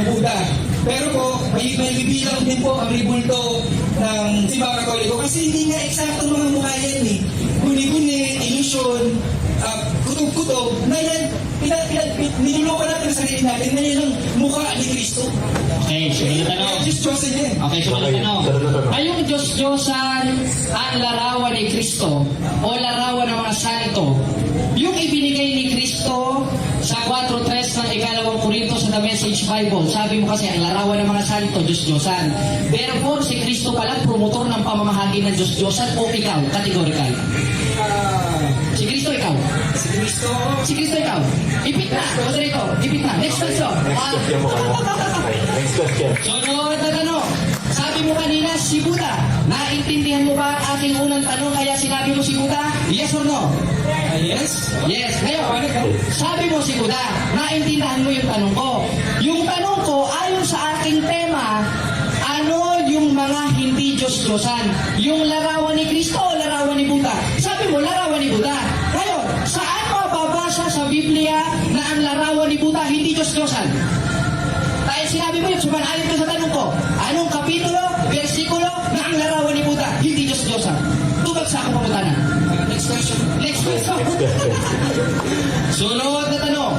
Buddha. Pero po, may bibilang din po ang ribulto ng Simbahang Katoliko kasi hindi nga eksakto mga mukha yan eh. Guni-guni, illusion, kutob-kutob, na yan, niluloko natin sa sarili natin na yan ang mukha ni Kristo. Okay, sunod na tanong. Diyos-Diyosan yan. Okay, sunod na tanong. sunod na tanong. Ngayong Diyos-Diyosan ang larawan ni Kristo o larawan ng mga santo, yung ibinigay ni Kristo sa 4.3 ng ikalawang Korinto sa The Message Bible. Sabi mo kasi ang larawan ng mga santo, Diyos-Diyosan. Therefore, si Kristo pala promotor ng pamamahagi ng Diyos-Diyosan o ikaw, categorical. Si Kristo ikaw. Si Kristo. Si Kristo ikaw. Ipit na. Moderator, ipit na. Next question. Next question mo kayo. Okay, next question. Sunod na tanong. Sabi mo kanina, si Buddha. Naintindihan mo ba ang aking unang tanong kaya sinabi mo si Buddha? Yes or no? Yes. Yes. Ngayon, sabi mo si Buddha. Naintindihan mo yung tanong ko. Yung tanong ko, ayon sa aking tema, ano yung mga hindi Diyos-Diyosan? Yung larawan ni Kristo o larawan ni Buddha? Sabi mo, larawan ni Buddha. Ngayon, saan mababasa sa Biblia na ang larawan ni Buddha hindi Diyos-Diyosan? Dahil sinabi mo yun, sumanayon ka sa tanong ko, anong kapitulo, versikulo na ang larawan ni Buddha hindi Diyos-Diyosan? Tubag sa ako pamutanan. Next question. Next question. Next question. Sunod na tanong.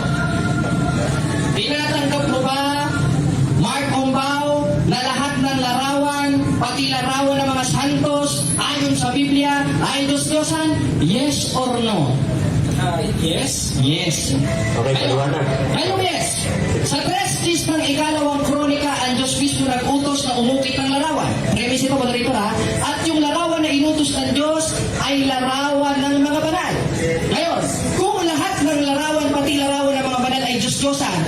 Tinatanggap mo ba, Mark Ombao, na lahat ng larawan, pati larawan ng mga santos, ayon sa Biblia, ay Diyos-Diyosan? Yes or no? Yes. Yes. Okay, paliwanag. Anong yes? Sa 3 ng ikalawang kronika, ang Diyos mismo nag-utos na umukit ng larawan. Premise ito, moderator ha? At yung larawan na inutos ng Diyos ay larawan ng mga banal. Ngayon, kung lahat ng larawan, pati larawan ng mga banal ay Diyos-Diyosan,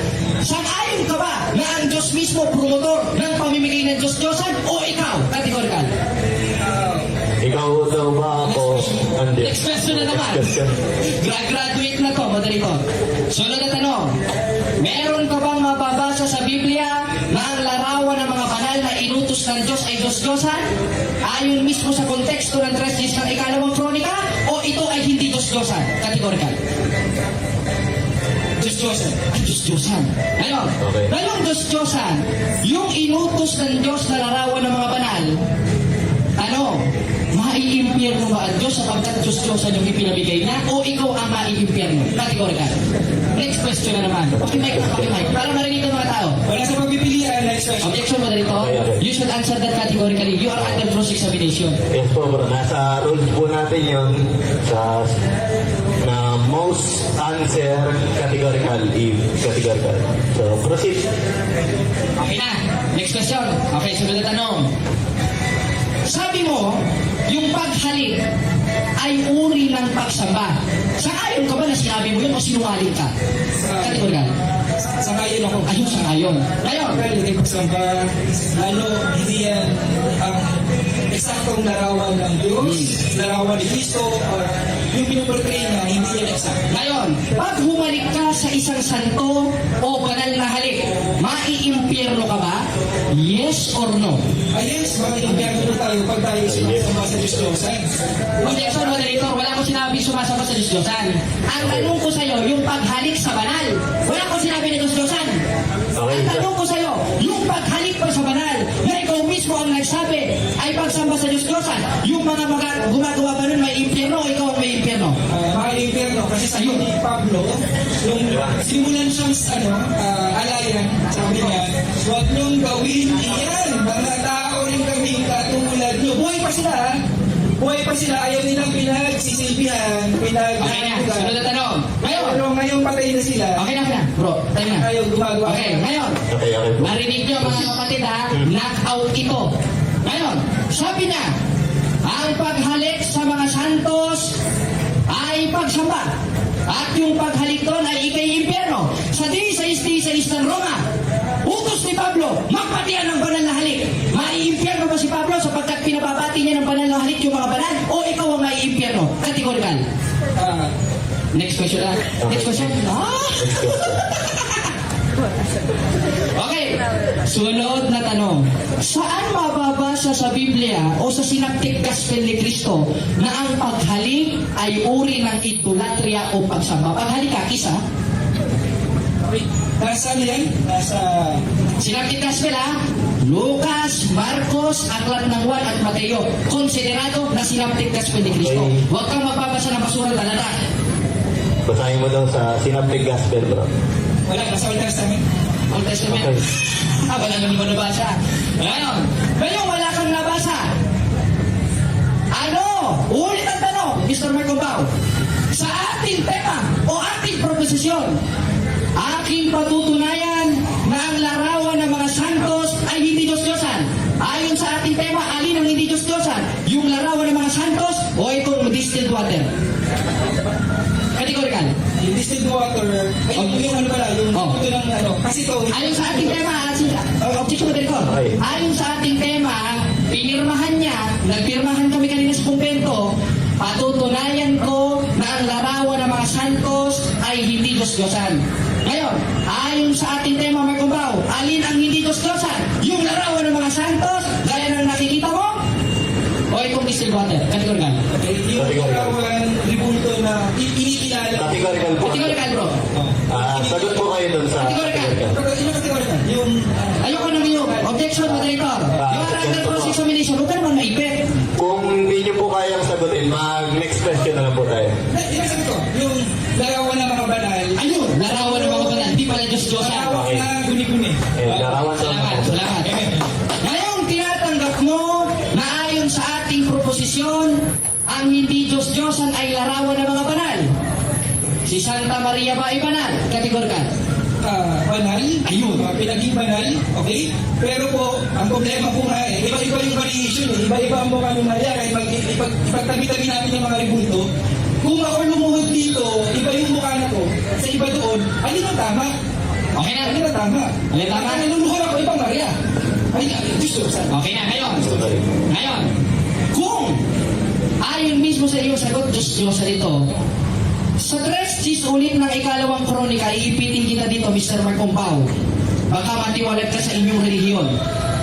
sang-ayon ka ba na ang Diyos mismo promotor ng pamimigay ng Diyos-Diyosan o ikaw? Categorical. Ikaw daw ba ako? Hindi. Next question na naman. Next question. Graduate na to, moderator. Sunod na tanong. Meron ka bang mababasa sa Biblia na ang larawan ng mga banal na inutos ng Diyos ay Diyos-Diyosan? Ayon mismo sa konteksto ng 3 ng ikalawang kronika? O ito ay hindi Diyos-Diyosan? Categorical. Diyos-Diyosan. Ay, Diyos-Diyosan. Ngayon, Okay. ngayong Diyos-Diyosan, yung inutos ng Diyos na larawan ng mga banal, ano, maiimpyerno ba ang Diyos sapagkat Diyos-Diyosan yung ipinabigay niya o ikaw ang maiimpyerno? Categorical. Next question na naman. Pakimic na pakimic. Para marinig ng mga tao. Wala sa pagpipilian. Next question. Objection mo dito. Okay. You should answer that categorically. You are under cross-examination. Yes po, bro. Nasa rules po natin yun sa na most answer categorical if categorical. So, proceed. Okay na. Next question. Okay, sunod na tanong. Sabi mo, yung paghalik ay uri ng pagsamba. Sangayon ka ba na sinabi mo yun o sinungaling ka? Kategorikal. Sangayon ako. Ayun, sangayon. Ngayon, Well, hindi pagsamba, lalo hindi yan ang eksaktong larawan ng Diyos, larawan ni Cristo, or yung pinuportray niya, hindi yan eksakto. ngayon, pag humalik ka sa isang santo o banal na halik, maiimpyerno ka ba? Yes or no? Yes, makaimpyerno tayo pag tayo sumasama sa Diyos-Diyosan. Objection, moderator, wala ko sinabi sumasama sa Diyos-Diyosan. Ang tanong ko sa'yo, yung paghalik sa banal. Wala ko sinabi na Diyos-Diyosan. Okay, Ang sir. tanong ko sa'yo, yung paghalik pa sa banal, na ikaw mismo ang nagsabi, ay pagsamba sa Diyos-Diyosan, yung mga gumagawa ba nun may impyerno o ikaw ang may impyerno? Makaimpyerno kasi sa ni Pablo, yung simulan siyang alayan, sabi niya, huwag niyong gawin iyan, mga tao rin kami katulad niyo. Buhay pa sila, ha? Buhay pa sila, ayaw nilang pinagsisilbihan, Okay na, sunod na tanong. Ngayon, Pero ngayon patay na sila, okay na, bro, tayo na. ayaw gumagawa. Okay, ngayon, Okay, okay po. marinig niyo mga kapatid ha, knockout ito. Ngayon, sabi na, ang paghalik sa mga santos ay pagsamba. At yung paghalik doon ay ikay impyerno. Sa 16:16 ng Roma, utos ni Pablo, magpatian ng banal na halik. Maiimpyerno ba si Pablo sapagkat pinababati niya ng banal na halik yung mga banal? O ikaw ang maiimpyerno? Kategorikal. Next question na. Next question. Okay, sunod na tanong. Saan mababasa sa Biblia o sa Synoptic Gospel ni Cristo na ang paghalik ay uri ng idolatria o pagsamba? Paghalik kakis ha? Nasa ano yan? Nasa Synoptic Gospel ha? Lucas, Marcos, Aklat ng Juan at Mateo. Konsiderado na Synoptic Gospel ni Cristo. Huwag kang magbabasa ng basura lalata. Basahin mo daw sa Synoptic Gospel, bro. wala, nasa Old Testament. Old Testament. Okay. Wala nang iba nabasa. Ngayon, wala kang nabasa. Ano? Ulit ang tanong, Mr. Marco Bao. Sa ating tema o ating proposisyon, aking patutunayan na ang larawan ng mga santos ay hindi Diyos-Diyosan. Ayon sa ating tema, alin ang hindi Diyos-Diyosan? Yung larawan ng mga santos o itong distilled water? Categorical. Yung distilled water, ay yung ano pala, yung ito ng ano, kasi ito, Ayon sa ating tema, objection moderator. Okay. Ayon sa ating tema, pinirmahan niya, nagpirmahan kami kanina sa kumpento, patutunayan ko na ang larawan ng mga santos ay hindi Diyos-Diyosan. Ngayon, ayon sa ating tema, Marco Bao, alin ang hindi Diyos-Diyosan? Yung larawan ng mga santos, gaya ng nakikita mo? O itong distilled water? Categorical. yung larawan, ribulto na inikilala. Categorical po. Categorical, bro. Sagot po kayo dun sa Categorical. Pero yun ang kategorikal. Yung, Ayoko nang yung objection moderator. You are under cross-examination. Huwag ka naman maipit. Kung hindi nyo po kayang sagutin, mag-next question na lang po tayo. yung sabi ko, yung larawan ng mga banal, Ayun, larawan ng mga banal. Di pala Diyos-Diyosan. larawan na guni-guni. Larawan sa Salamat, salamat. Ngayon, tinatanggap mo na ayon sa ating proposisyon, ang hindi Diyos-Diyosan ay larawan ng mga banal. Si Santa Maria ba ay banal? Kategorical. Banal, Ayun. pinaging banal, okay? Pero po, ang problema po nga iba-iba yung variation iba-iba ang mukha ng Maria, kahit ipagtabi-tabi natin yung mga ribulto, kung ako lumuhod dito, iba yung mukha na ko, sa iba doon, alin ang tama? Okay na. Alin ang tama? Alin tama? Ang lumuhod ako, ibang Maria. Ay, gusto, saan? Okay na, ngayon, kung ayon mismo sa iyong sagot, Diyos-Diyosan ito, sa 3 ulit ng ikalawang kronika, iipitin kita dito, Mr. Marcombao. Baka matiwalag ka sa inyong relihiyon.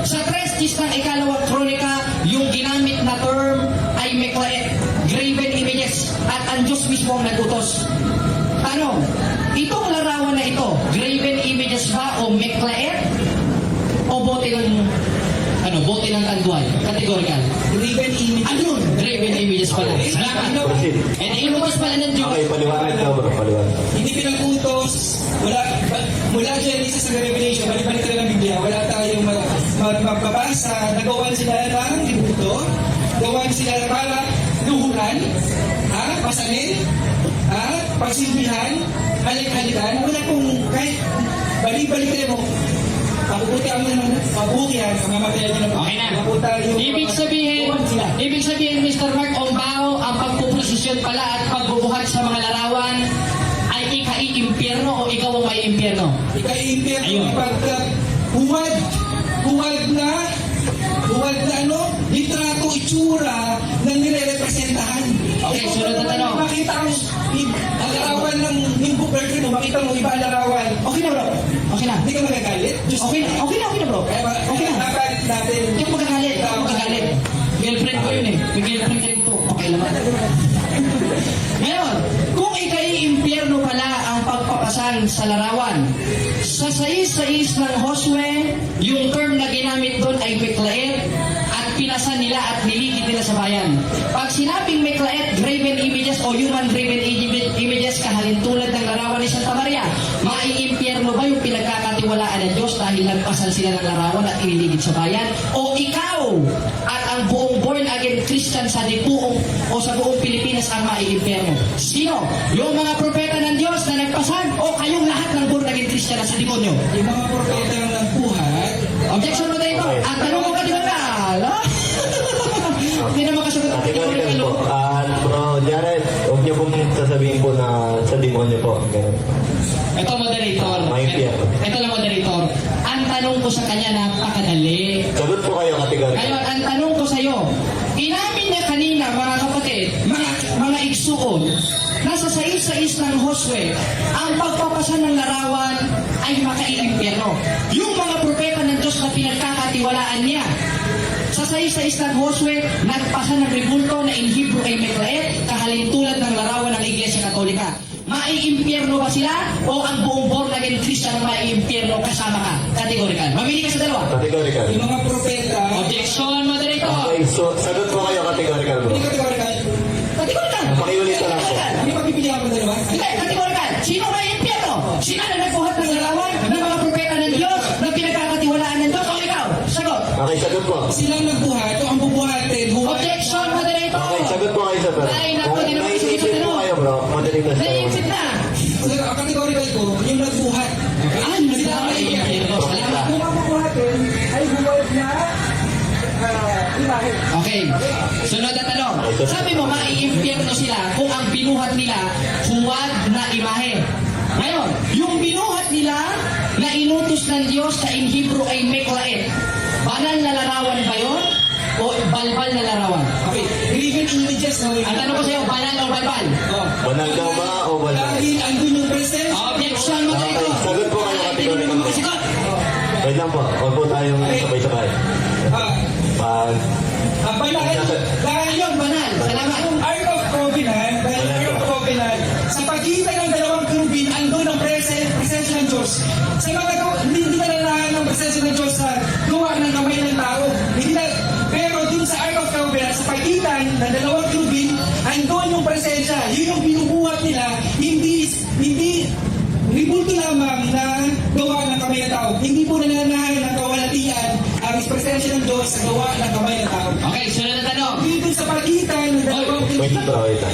Sa 3 ng ikalawang kronika, yung ginamit na term ay meklaet, graven images, at ang Diyos mismo ang nagutos. Tanong, itong larawan na ito, graven images ba o meklaet? O bote ng tanduay? Categorical. Graven image. Ayun, graven images pala. Salamat. Proceed. And inutos pala ng Diyos. Okay, paliwanag daw bro, paliwanag. Hindi pinag-utos, mula Genesis hanggang Revelation, balik-balik ka ng Biblia, wala tayong magbabasa, nagawan sila ng ribulto, gawan sila para luhuran, pasanin, pagsilbihan, halik-halikan, wala pong kahit balik-balik kayo mo, Papuputihan mo ng paputihan, mamamatayan nyo ng Okay na. maputa yung... Ibig sabihin, Mr. Mark Ombao, ang pagpuposisyon pala at pagbubuhat sa mga larawan ay ikai-impyerno o ikaw ang may impyerno? Ika-impyerno Ayun. pagka buwad na litrato, itsura ng nire-representahan. Okay, sunod na tanong. Makita ang larawan ng girlfriend mo, makita mo iba ang larawan. Okay na bro, Okay na. hindi ka magagalit. Okay na bro. Okay na. Dapat natin. Hindi ako magagalit. Girlfriend ko yun eh. May girlfriend ka rin to. Okay naman. Ngayon, kung ikai-impyerno pala ang pagpapasal sa larawan, sa sais-sais ng Josue, yung term na ginamit doon ay Meklaet at pinasan nila at niligid nila sa bayan. Pag sinabing Meklaet, graven images o human graven images kahalintulad ng larawan ni Santa Maria, maiimpyerno ba yung pinagkakatiwalaan ng Diyos dahil nagpasal sila ng larawan at iniligid sa bayan? O ikaw at ang buong born again Christian sa buong o sa buong Pilipinas ang maiimpyerno? Sino? Yung mga propeta ng Diyos na nagpasal o kayong lahat ng born again Christian na sa demonyo? Yung mga propeta ng nagbuhat, Objection mo dito. Ang tanong mo ka di ba na? Hindi na makasagot ang Categorical tinuro. po. Bro Jared, huwag niyo pong sasabihin po na sa demonyo po. Ganun. Ito moderator. Maimpyerno. Ito lang moderator. Ang tanong ko sa kanya napakadali. Sagot po kayo, categorical. Ngayon, ang tanong ko sa iyo, inamin niya kanina, mga kapatid, mga igsuon, nasa sais-sais ng Josue, ang pagpapasa ng larawan ay makaiimpyerno. Yung mga propeta ng Diyos na pinagkakatiwalaan niya, sa sais-sais ng Josue, nagpasa ng rebulto na in Hebrew ay Meklaet, kahalintulad ng larawan ng Iglesia Katolika. Maiimpyerno ba sila o ang buong born again Christian ang maiimpyerno kasama ka? Categorical. Mamili ka sa dalawa. Categorical. yung mga propeta, Objection, moderator. Okay, so sagot po kayo, categorical bro. hindi kategorical. Categorical. Pakiulit na lang po. Hindi pagpipilihan mo dalawa. Hindi, categorical. Sino may impyerno? Sino na nagbuhat ng larawan ng mga propeta ng Diyos na pinagkakatiwalaan ng Diyos o ikaw? Sagot. Okay, sagot po. Silang nagbuhat o ang bubuhatin, Objection, moderator. Okay, sagot po kayo sa bro. Ay, naku, Kung di naman naiisip sagot po na. kayo bro, moderator tayo. Naisip na. Ang kategorical ko, yung nagbuhat. Ah, sila may impyerno. Salamat. Kung ang bubuhatin ay buwad na imahe. Okay. Sunod na tanong. Sabi mo, maiimpyerno sila kung ang binuhat nila huwad na imahe. Ngayon, yung binuhat nila na inutos ng Diyos sa in Hebrew ay Meklaet. Banal na larawan ba yun? O balbal na larawan? Okay, graven images na Ang tanong ko sa'yo, banal o balbal? Banal daw ba o banal? Dahil andun yung presence. Objection mo Okay, dito. sagot po kayo, categorical po. Sagot. Wait lang po, huwag po tayong sabay-sabay. Pag Banal. Dahil Ayun, banal. Salamat. yung Ark of Covenant, dahil yung Ark of Covenant, sa pagitan ng dalawang kerubin, andun ang presensya ng Diyos. Sa mga hindi nalalahan ng presensya ng Diyos sa gawa ng kamay ng tao. Pero dun sa Ark of Covenant, sa pagitan ng dalawang kerubin, andun yung presensya. Yun yung binubuhat nila, hindi ribulto lamang na gawa ng kamay ng tao. Hindi po nananahan ng kawalatian ang presensya ng Diyos sa gawa ng kamay ng tao. Okay, sunod na tanong. Dito sa pagitan ng dalawang wait lang bro, wait lang.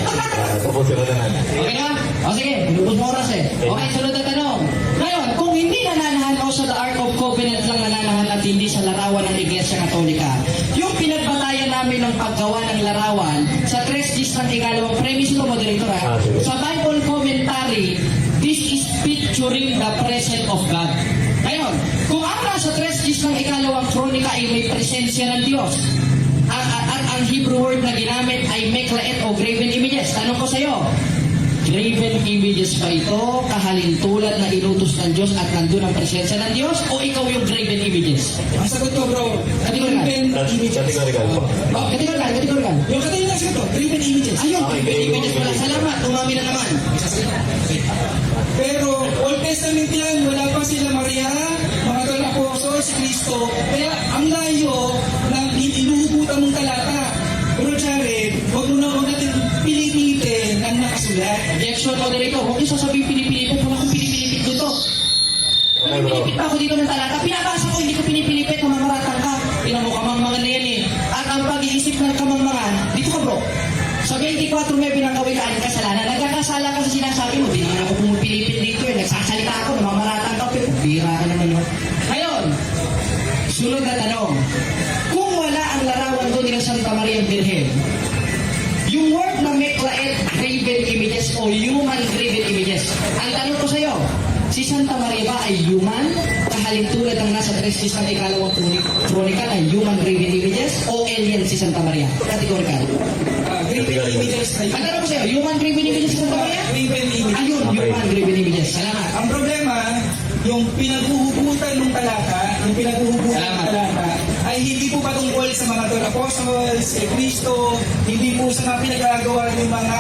Tapusin mo na natin. Okay na? O sige, lubos mo oras eh. Okay, sunod na tanong. Ngayon, kung hindi nananahan o sa The Ark of Covenant lang nananahan at hindi sa larawan ng Iglesia Katolika, yung pinagbatayan namin ng paggawa ng larawan sa 3 Gs ng ikalawang premise mo, moderator ha? Sige. Sa Bible Commentary, this is picturing the presence of God. Ngayon, kung ang nasa 3 Gs ng ikalawang kronika ay may presensya ng Diyos, ang Hebrew word na ginamit ay Meklaet o graven images. Tanong ko sa iyo, graven images ba ito kahalintulad na inutos ng Diyos at nandun ang presensya ng Diyos o ikaw yung graven images? Ang sagot ko, bro, Categorical. graven images. Categorical po. Oh, categorical. Yung categorical sagot ko, graven images. Ayun, Okay, graven images pala. graven Salamat, umami na naman. Pero Old Testament yan, wala pa sila Maria, mga doon apostol, si Kristo. Kaya ang layo ng inuubutan mong talata. Pero Jared, huwag natin pilipitin ang nakasulat. Objection, moderator. Huwag niyo sasabihin pinipilipit. Wala akong pinipilipit dito. Okay bro. Pinipilipit pa ako dito ng talata. Pinabasa ko, hindi ko pinipilipit. Mamaratang ka. Tinan mo, kamangmangan na yan eh. At ang pag-iisip ng kamangmangan, dito ka bro. Sa 24 may pinanggawikaan kasalanan. Nagkakasala ka sa sinasabi mo. Di naman ako pumipilipit dito eh. Nagsasalita ako, namamaratang ka. Pero bira ka naman yun. Ngayon, human graven images. Ang tanong ko sa iyo, si Santa Maria ba ay human? Kahalintulad ng nasa 3 ng ikalawang kronika na human graven images? O alien si Santa Maria? Categorical. Graven images na Ang tanong ko sa iyo, human graven images si Santa Maria? Graven image. Ayun, human graven images. Salamat. Ang problema, yung pinaghuhugutan ng talata, ay hindi po patungkol sa mga 12 apostles, kay Kristo, hindi po sa mga pinagagawa ng mga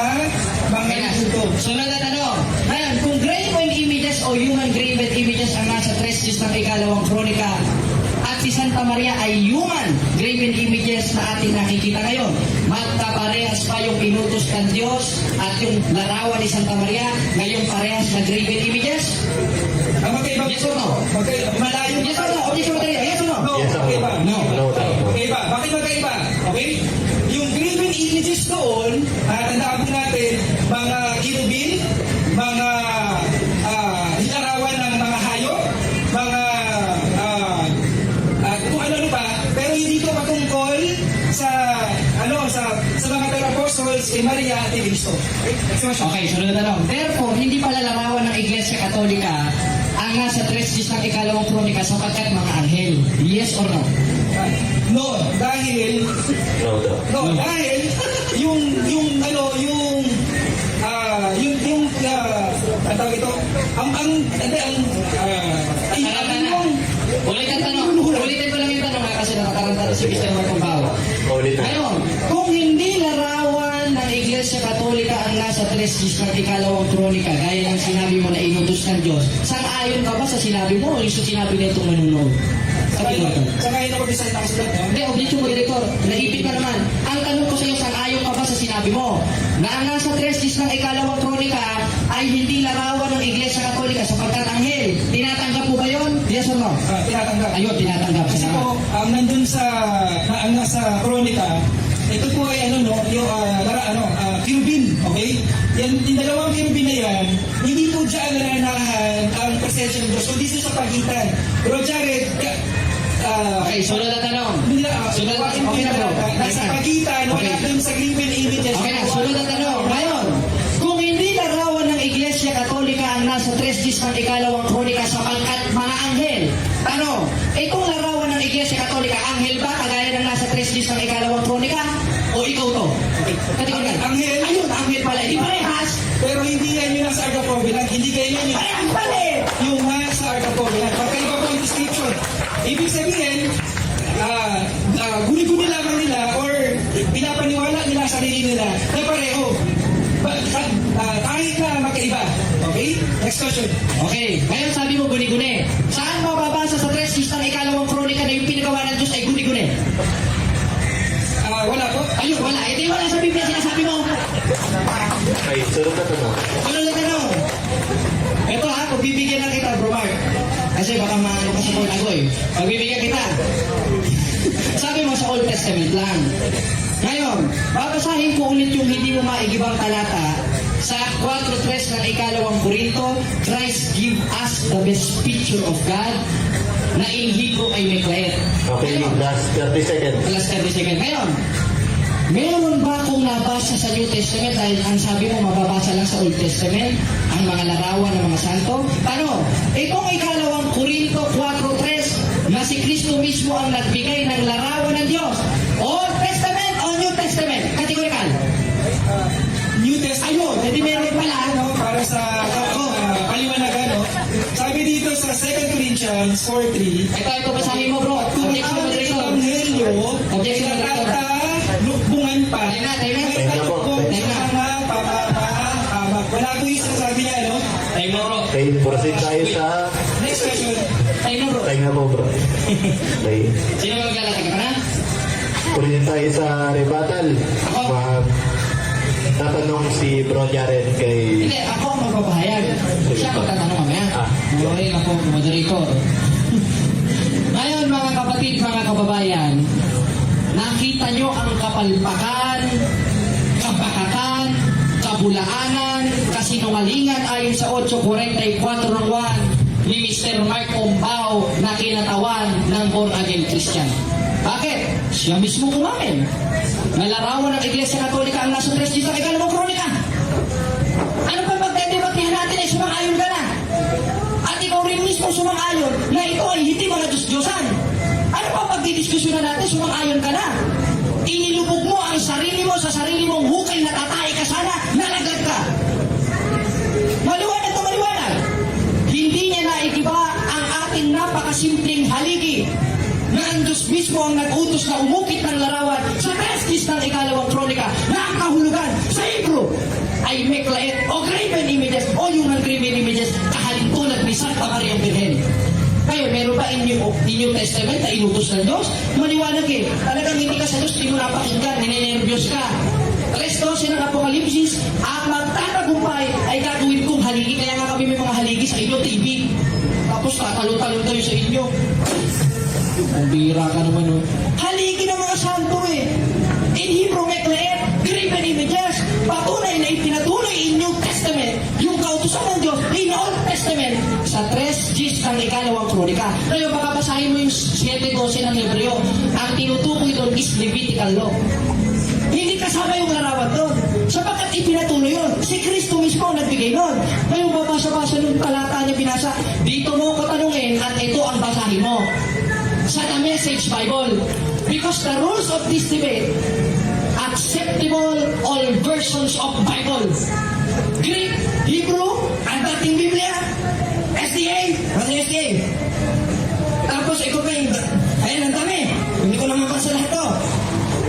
ito. Sunod na tanong. Ngayon, kung graven images o human graven images ang nasa 3 ng ikalawang kronika at si Santa Maria ay human graven images na ating nakikita ngayon, magkaparehas pa yung inutos ng Diyos at yung larawan ni Santa Maria ngayong parehas na graven images? Ang magkaiba Yes or no? Malayo. Yes or no? Yes or no? Yes or no? No, Yes, magkaiba. no. No, no. Magkaiba. Bakit magkaiba? Okay? Yung graven images doon, tandaan po natin, mga kirubin, mga larawan ng mga hayop, mga kung ano pa, pero hindi ko patungkol sa mga apostles kay Maria at kay Cristo. Okay? Next question. Okay, sunod na tanong. Therefore, hindi pala larawan ng Iglesia Katolika ang nasa 3 ng ikalawang kronika sapagkat mga anghel. Yes or no? No, dahil dahil yung ang tawag ito, Ulitin ko lang yung tanong kasi nakakaranta na si Mr. Marcong Bawa. Ulitin. Ngayon, kung hindi larawan ng Iglesia Katolika ang nasa 3 ng ikalawang kronika, gaya ng sinabi mo na inutos ng Diyos, sang-ayon ka ba sa sinabi mo o yung sa sinabi nitong manunood? Sabi mo ito. Saka yun ako design ako sila. Hindi, objection mo, Director. Naipit ka naman. Ang tanong ko sa iyo, sang-ayon ka ba sa sinabi mo na ang nasa 3 ng ikalawang kronika ay hindi larawan ng Iglesia Katolika sapagkat anghel? Tinatanggap po ba yun? Yes or no? Tinatanggap. Ayun, tinatanggap. Kasi Salamat. po, nandun ang nasa kronika, ito po ay kirubin, okay? Yung dalawang kirubin na yan, hindi po dyan nananahan ang presensya ng Diyos. So, dito sa pagitan. Pero Jared, Okay, sunod na tanong. Sunod na tanong. Okay na bro. nasa pagitan, wala Okay. dun sa graven images. Okay na, sunod na tanong. Ngayon, kung hindi larawan ng Iglesia Katolika ang nasa 3 ng ikalawang kronika sapagkat mga anghel, tanong, kung larawan ng Iglesia Katolika, anghel ba kagaya ng nasa 3 ng ikalawang kronika? O ikaw to? Kategorical. Anghel. Ayun, anghel pala. Di parehas. Pero hindi yan yung nasa Ark of Covenant. Hindi ganyan yung Parehas pala eh. yung nasa Ark of Covenant. Pagkaiba po yung description. Ibig sabihin, guni-guni lamang nila or pinapaniwala nila sa sarili nila na pareho. Kahit na magkaiba. Okay? Next question. Okay, ngayon sabi mo guni-guni. Saan mababasa sa 3 ng ikalawang kronika na yung pinagawa ng Diyos ay guni-guni? Wala po. Ayun, wala. Ito yung wala sa Biblia sinasabi mo. Okay, sunod na tanong. Ano na tanong? Ito ha, pagbibigyan na kita, bro Mark. Kasi baka maano ka sa point ako eh. Pagbibigyan kita. Sabi mo sa Old Testament lang. Ngayon, babasahin ko ulit yung hindi mo maigibang talata sa 4:3 ng ikalawang Korinto. Christ give us the best picture of God na in Hebrew ay may clear. Okay, last 30 seconds. Last 30 seconds. Ngayon, meron ba akong nabasa sa New Testament dahil ang sabi mo mababasa lang sa Old Testament ang mga larawan ng mga santo? Paano? Itong ikalawang Korinto 4:3 na si Kristo mismo ang nagbigay ng larawan ng Diyos. Old Testament o New Testament? Kategorical. New Testament. Ayun, hindi meron pala. Para sa paliwanagan, no? Sabi dito sa 2 Corinthians 4:3, Ito basahin mo bro. kung Objection ang moderator. ebanghelyo Objection moderator. lukbungan pa. Time na, time na. May Time na po. kalukbong Time sa na. mga papapahamak. Wala ko yung sinasabi niya, no? Time na bro. Okay, proceed tayo sa... Next question. Time na bro. Time na po, bro. Okay. Sino maglalagay ka na? Proceed tayo sa rebuttal. Tatanong si Bro Jared kay... Hindi, ako ang magpapahayag. Siya magtatanong mamaya. Okay, ako, moderator. Ngayon, mga kapatid, mga kababayan, nakita nyo ang kapalpakan, kabakakan, kabulaanan, kasinungalingan ayon sa 8:44 ng 1 ni Mr. Mark Ombao na kinatawan ng born-again Christian. Bakit? Siya mismo umamin. Nalarawan ng Iglesia Katolika ang nasa 3 sa ikalawang kronika. Ano pa magdede sarili mo, sa sarili mong hukay na tatay ka sana, nalaglag ka. Maliwanag na maliwanag. Hindi niya naigiba ang ating napakasimpleng haligi na ang Diyos mismo ang nag-utos na umukit ng larawan sa testis ng ikalawang kronika na ang kahulugan sa Hebrew ay meklait o graven images o yung graven images kahalintulad ni Santa Maria Virgen. Kayo, meron ba inyong testament na inutos ng Diyos? Maliwanag eh. Talagang hindi ka sa Diyos, hindi mo napakinggan, ninenervyos ka. 3:12 ng Apokalipsis, ang magtatagumpay ay gagawin kong haligi. Kaya nga kami may mga haligi sa inyo, TV. Tapos tatalon-talon tayo sa inyo. Kung bira ka naman, oh. Haligi ng mga santo eh. In Hebrew, meklait, graven images. Patunay na ipinatuloy in New Testament yung kautusan ng Diyos in Old Testament sa 3:10 ng ikalawang kronika. Ngayon, baka basahin mo yung 7:12 ng Hebreo. Ang tinutukoy doon is Levitical law. Hindi kasama yung larawan doon. Sapagkat ipinatuloy yun. Si Kristo mismo ang nagbigay nun. Ngayon, babasa-basa nung talata niya binasa, dito mo ko tanungin at ito ang basahin mo. Sa The Message Bible. Because the rules of this debate, acceptable all versions of Bible. Greek, Hebrew, ang dating Biblia, SDA, ano SDA? Tapos ikaw pa yung, ayan ang dami, hindi ko naman mabasa lahat to.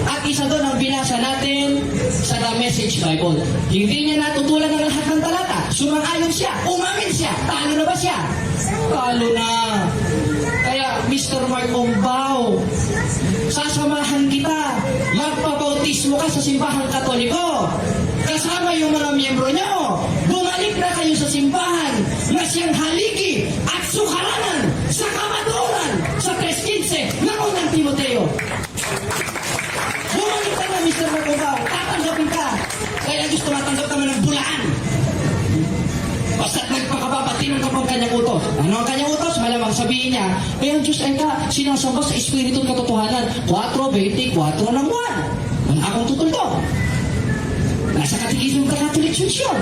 At isa doon ang binasa natin sa The Message Bible. Hindi niya natutulan ng lahat ng talata. Sumang-ayon siya, umamin siya, talo na ba siya? Talo na. Kaya, Mr. Mark Ombao, sasamahan kita, magpabautismo ka sa simbahang Katoliko. Kasama yung mga miyembro niyo. Bumalik na kayo sa simbahan na siyang haligi at sukaranan sa kamaturan sa 3:15 ng unang Timoteo. Bumalik ka na, Mr. Mark Ombao. Tatanggapin ka. Kaya gusto matanggap ka ng bulaan. Basta't nagpakababatinong ka pang kanyang utos. Ano ang kanyang utos? Malamang sabihin niya, ang Diyos ay ka sinasamba sa Espiritu at katotohanan. 4:24 ng buwan. Wala akong tutuldo. Nasa Katikismo ng Catholic Church yun.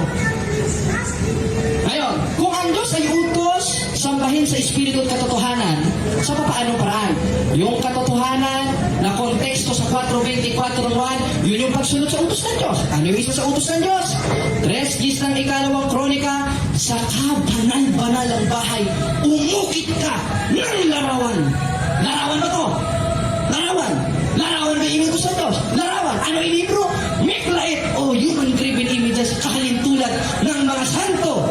Ngayon, kung ang Diyos ay utos, sambahin sa Espiritu at katotohanan, sa papaanong paraan? Yung katotohanan na konteksto sa 4:24 ng buwan, yun yung pagsunod sa utos ng Diyos. Ano yung isa sa utos ng Diyos? 3:10 ng ikalawang kronika, sa kabanal-banal ang bahay, umukit ka ng larawan. Larawan ba to? Larawan. Larawan ba yung utos ng Diyos? Larawan. Ano in Hebrew? Meklait o human graven images, kahalintulad ng mga santo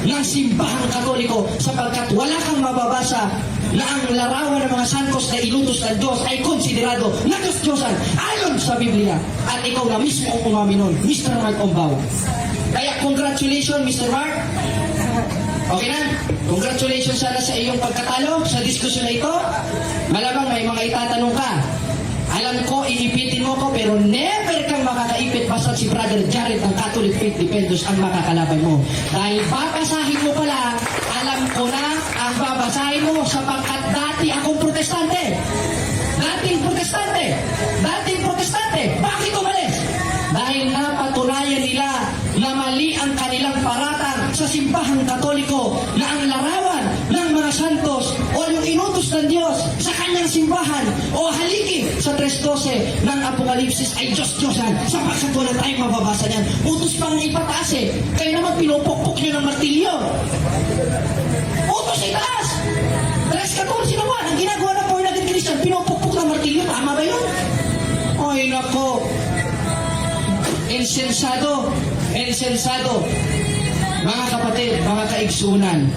ng simbahang Katoliko, sapagkat wala kang mababasa na ang larawan ng mga santos na inutos ng Diyos ay konsiderado na Diyos-Diyosan ayon sa Biblia. At ikaw na mismo ang umamin nun, Mr. Mark Ombao. Kaya congratulations, Mr. Mark. Okay na? Congratulations sana sa iyong pagkatalo sa diskusyon na ito. Malamang may mga itatanong ka. Alam ko, iipitin mo ko, pero never kang makakaipit basta si Brother Jared ng Catholic Faith Defenders ang makakalaban mo. Dahil babasahin mo pala, alam ko na ang babasahin mo sapagkat dati akong protestante. Dating protestante. Bakit umalis? Dahil napatunayan nila na mali ang kanilang paratang sa simbahang Katoliko na ang larawan ng mga santos o yung inutos ng Diyos sa kanyang simbahan o haligi sa 3:12 ng Apokalipsis ay Diyos-Diyosan sapagkat wala tayong mababasa niyan. Utos pang ipataas eh. Kayo naman pinupukpok nyo ng martilyo. Utos itaas. 3:14 naman. Ang ginagawa ng born again Christian, pinupukpok ng martilyo. Tama ba yun? Ay nako. Insensado. Mga kapatid, mga kaigsunan.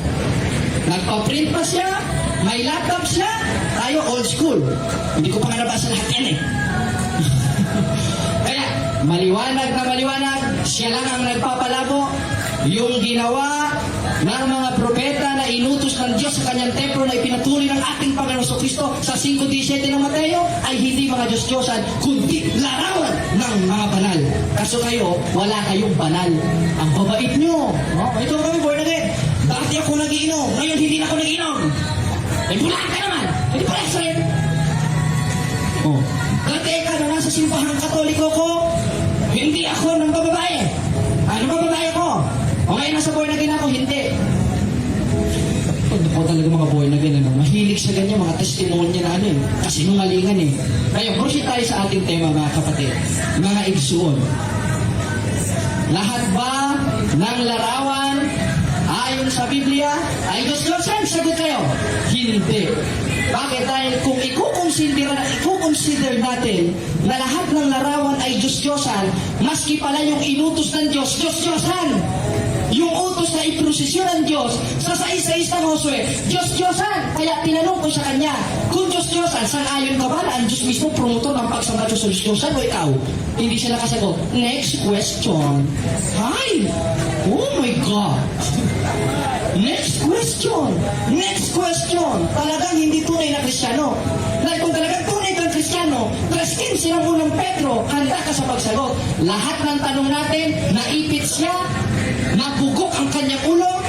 Nagpa-print pa siya, may laptop siya, tayo old school. Hindi ko pa nga nabasa lahat yan eh. Kaya, maliwanag na maliwanag, siya lang ang nagpapalabo. Yung ginawa ng mga propeta na inutos ng Diyos sa kanyang templo na ipinatuloy ng ating Panginoon Kristo sa 5:17 ng Mateo ay hindi mga Diyos-Diyosan, kundi larawan ng mga banal. Kaso kayo, wala kayong banal. Ang babait nyo. Ito kami, born again. Dati ako nagiinom, ngayon hindi na ako nagiinom. Bulaan ka naman. Hindi pala Israel. Dati ka na nasa simbahang Katoliko ko, hindi ako ng bababae. Ano bababae ko? O ngayon nasa born again ako, hindi. po talaga mga born again, ano? Mahilig sa ganyan, mga testimonya na ano eh. Kasinungalingan eh. Kaya proceed tayo sa ating tema mga kapatid. Mga igsuon. Lahat ba ng larawan ayon sa Biblia ay Diyos-Diyosan? Sagot kayo. Hindi. Bakit? Dahil kung i-consider natin na lahat ng larawan ay Diyos-Diyosan, maski pala yung inutos ng Diyos, Diyos-Diyosan. Yung utos na iprosesyon ng Diyos sa sais-sais ng Josue, Diyos-Diyosan. Kaya tinanong ko sa kanya, kung Diyos-Diyosan, saan ayon ka ba na ang Diyos mismo promotor ng pagsamba Diyos sa Diyos-Diyosan o ikaw? Hindi siya nakasagot. Next question. Hi! Oh my God! Next question! Next question! Talagang hindi tunay na Kristiyano. Dahil kung talagang tunay kang Kristiyano, 3:15 ng unang Pedro, handa ka sa pagsagot. Lahat ng tanong natin, naipit siya, nabugok ang kanyang ulo,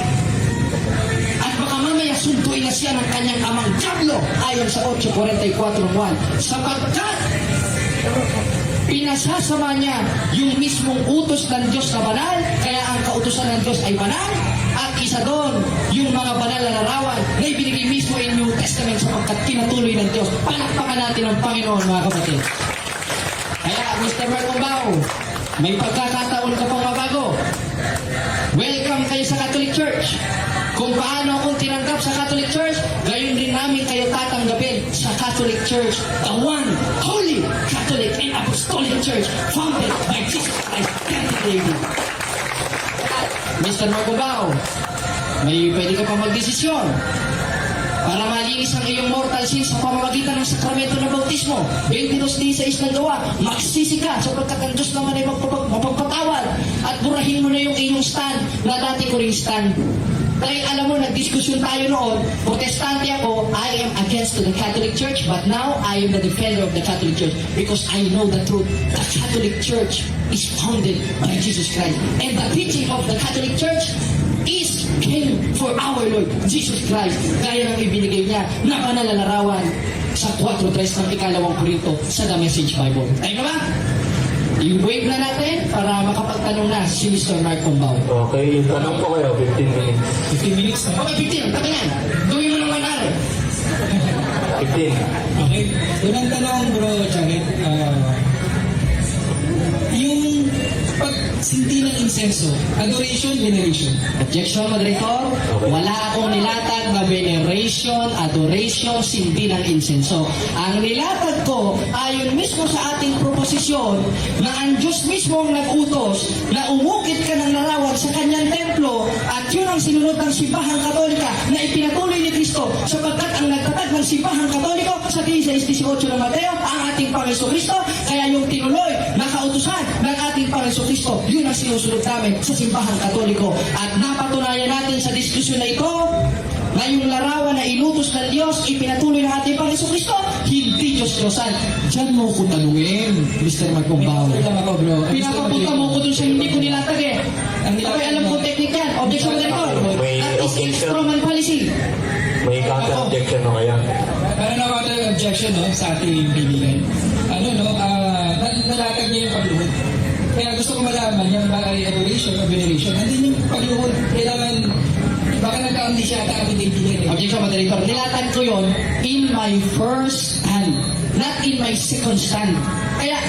at baka mamaya suntuin na siya ng kanyang amang Diablo, ayon sa 8:44:1. Sapagkat pinasasama niya yung mismong utos ng Diyos na banal, kaya ang kautusan ng Diyos ay banal, at isa doon, yung mga banal na larawan na ibinigay mismo in New Testament sapagkat pinatuloy ng Diyos. Palakpakan natin ang Panginoon, mga kapatid. Kaya, Mr. Marcombao, may pagkakataon ka pang mabago. Welcome kayo sa Catholic Church. Kung paano akong tinanggap sa Catholic Church, gayon din namin kayo tatanggapin sa Catholic Church, the one, holy, Catholic and Apostolic Church, founded by Jesus Christ, David. Mr. Marcombao, may pwede ka pa magdesisyon para malinis ang iyong mortal sin sa pamamagitan ng sakramento ng bautismo. 22:16 ng gawa, magsisi ka sapagkat ang Diyos naman ay mapagpatawad at burahin mo na yung iyong stand na dati ko ring stand. Dahil alam mo, nagdiskusyon tayo noon, protestante ako, I am against to the Catholic Church, but now I am the defender of the Catholic Church because I know the truth. The Catholic Church is founded by Jesus Christ. And the teaching of the Catholic Church is came for our Lord Jesus Christ. Gaya ng ibinigay niya na banal na larawan sa 4:3 ng ikalawang Korinto sa The Message Bible. Tayo ba? I-wave na natin para makapagtanong na si Mr. Marcombao. Okay, yung tanong ko kayo, 15 minutes. 15 minutes, no? Okay, 15. Tabi yan. Gawin mo ng 1 hour. 15. Okay. Unang tanong, bro, Jared, yung pagsinti ng insenso, adoration, veneration. Objection, moderator. Wala akong nilatag na veneration, adoration, sindi ng insenso. Ang nilatag ko, ayon mismo sa ating proposisyon, na ang Diyos mismo ang nag-utos na umukit ka ng larawan sa kanyang templo at yun ang sinunod ng Simbahang Katolika na ipinatuloy ni Kristo sapagkat ang nagtatag ng Simbahang Katoliko sa 16:18 ng Mateo, ang ating Panginoon Kristo, kaya yung tinuloy na kautusan ng ating Panginoon Kristo, yun ang sinusunod namin sa Simbahang Katoliko. At napatunayan natin sa diskusyon na ito na yung larawan na inutos ng Diyos, ipinatuloy ng ating Panginoon Kristo, hindi Diyos-Diyosan. Diyan mo ko tanungin, Mr. Marcombao. May ako, bro. Pinapapunta mo ko dun sa hindi ko nilatag eh. Okay, alam ko technique yan. Objection na ito. May That is objection. Roman policy. May counter-objection na kaya. Para na ako objection, no, sa ating kaibigan. Nalatag niya yung pagluhod. Kaya gusto ko malaman, yung ba ay adoration o veneration, nandun yung pagluhod. Kailangan, baka nagkaunti siya ata ating kaibigan. Objection, moderator. Nilatag ko yun in my first stand, not in my second stand. Kaya,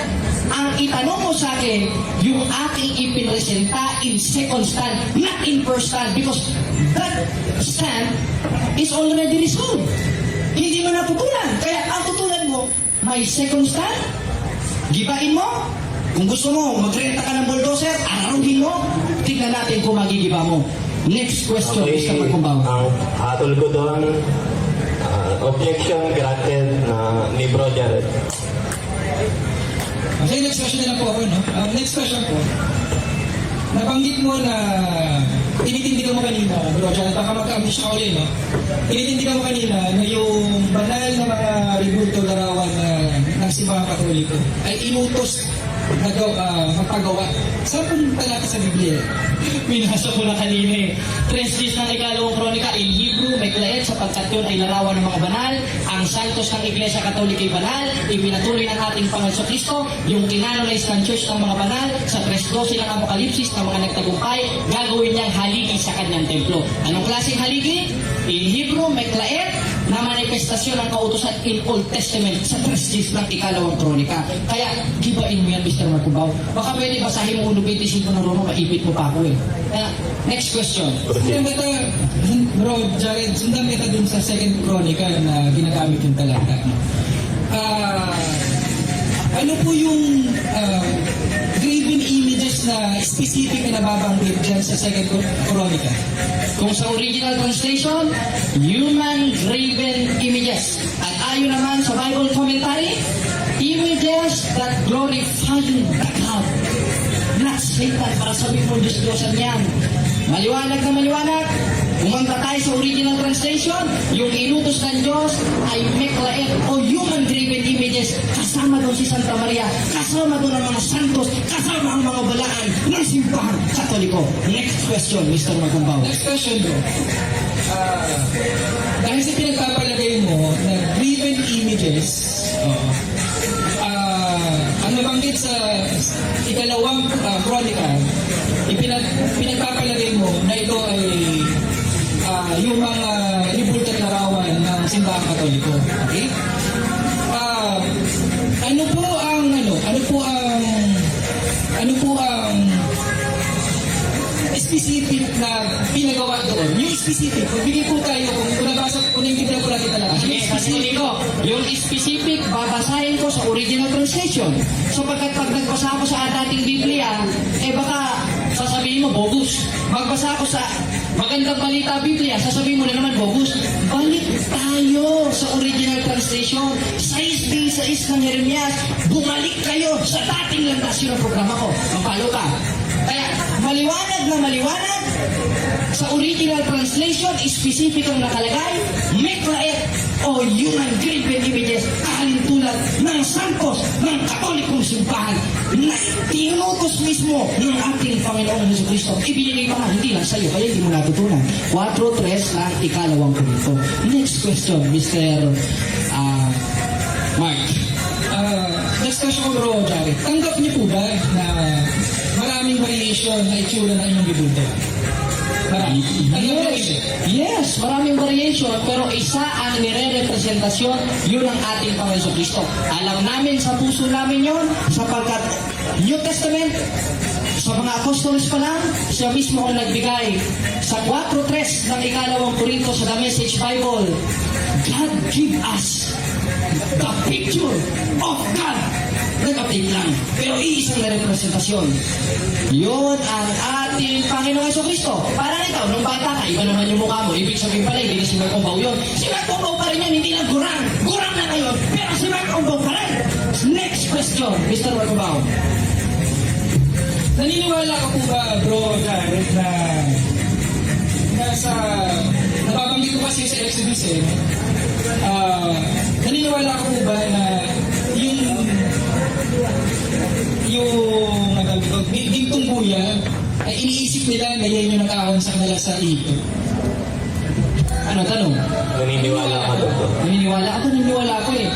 ang itanong mo sa akin, yung aking ipinresenta in second stand, not in first stand, because that stand is already resolved. Hindi mo natutunan. Kaya, ang tutunan mo, my second stand, gibain mo. Kung gusto mo, magrenta ka ng bulldozer, araruhin mo. Tingnan natin kung magigiba mo. Next question, Okay, Mr. Marcombao. ang hatol ko doon, objection granted na ni Bro Jared. Okay, next question na lang po ako, no? Next question po. Nabanggit mo na tinitindigan mo kanina, bro, Jared, baka magka-ambish ka ulit, no? Tinitindigan mo kanina na yung banal na mga ribulto larawan ng Simbahang Katoliko ay inutos na magpagawa. Saan punta natin sa Biblia? Pinasa ko na kanina eh. 3 days ng ikalawang kronika in Hebrew, may klayet sa sapagkat yun ay larawan ng mga banal. Ang santos ng Iglesia Katolik ay banal, ipinatuloy ng ating Panginoon Kristo, yung kinanonize ng Church ng mga banal, sa 3:12 ng Apokalipsis ng mga nagtagumpay, gagawin niyang haligi sa kanyang templo. Anong klaseng haligi? In Hebrew, meklaet, na manifestasyon ng kautusan in Old Testament sa 3 ng ikalawang kronika. Kaya, gibain mo yan, Mr. Marcubaw. Baka pwede basahin mo 1:25 ng Roma, maipit mo pa ako eh. Kaya, next question. Sundan kita, bro, Jared, sundan kita dun sa second chronicle na ginagamit yung talata. Ano po yung graven images na specific na nababanggit dyan sa second chronicle? Kung sa original translation, human graven images. At ayon naman sa Bible commentary, images that glorify God. Not Satan, para sabihin mo, Diyos-Diyosan yan. Maliwanag na maliwanag. Umangka tayo sa original translation, yung inutos ng Diyos ay meklaet o human graven images. Kasama doon si Santa Maria, kasama doon ang mga santos, kasama ang mga balaan ng simbahan Katoliko. Next question, Mr. Magumbaw. Next question, bro. Dahil sa pinagpapalagay mo na graven images, ang nabanggit sa ikalawang chronicle, pinagpapalagay mo na ito ay yung mga libult at larawan ng simbahan Katoliko. Okay? Ano po ang specific na pinagawa doon? Yung specific, magbigay po tayo kung nabasa ko na yung Biblia po natin talaga. Yung specific, babasahin ko sa original translation. So pagkat pag nagbasa ako sa dating Biblia, baka sasabihin mo, bogus. Magbasa ako sa Magandang Balita Biblia, sasabihin mo na naman, bogus. Balik tayo sa original translation. 6:6 ng Jeremias, bumalik kayo sa dating landas. Yun ang programa ko. Mapalo ka. Kaya, maliwanag na maliwanag, sa original translation, specific ang nakalagay, meklaet o human graven images, kahalintulad ng santos ng Katolikong simbahan na tinutos mismo ng ating Panginoong Jesucristo. Ibinigay pa nga, hindi lang sa'yo, kaya hindi mo natutunan. 4:3 ng ikalawang Korinto. Next question, Mr. Mark. Next question ko, bro, Jared. Tanggap niyo po ba na maraming variation na itsura ng inyong bibulto? Marami. Yes, maraming variation, pero isa ang nire-representasyon, yun ang ating Panginoon Kristo. Alam namin sa puso namin yun, sapagkat New Testament, sa mga apostolos pa lang, siya mismo ang nagbigay sa 4:3 ng ikalawang Korinto sa The Message Bible. God give us the picture of God. Nag-update lang, pero iisang na representasyon. Yun ang ating Panginoong Jesucristo. Parang ikaw, nung bata ka, iba naman yung mukha mo. Ibig sabihin pala, hindi na si Mark Ombaw yun. Si Mark Ombaw pa rin yan, hindi na gurang. Gurang na ngayon, pero si Mark Ombaw pa rin. Next question, Mr. Mark Ombaw. Naniniwala ka po ba, bro, Jared, na sa nababanggit ko kasi sa Exodus naniniwala ka po ba na yung gintong buya ay iniisip nila na yan yung nakahon sa kanila sa ito? Ano tanong? Naniniwala ka ba ito? Naniniwala ako, naniniwala ako eh.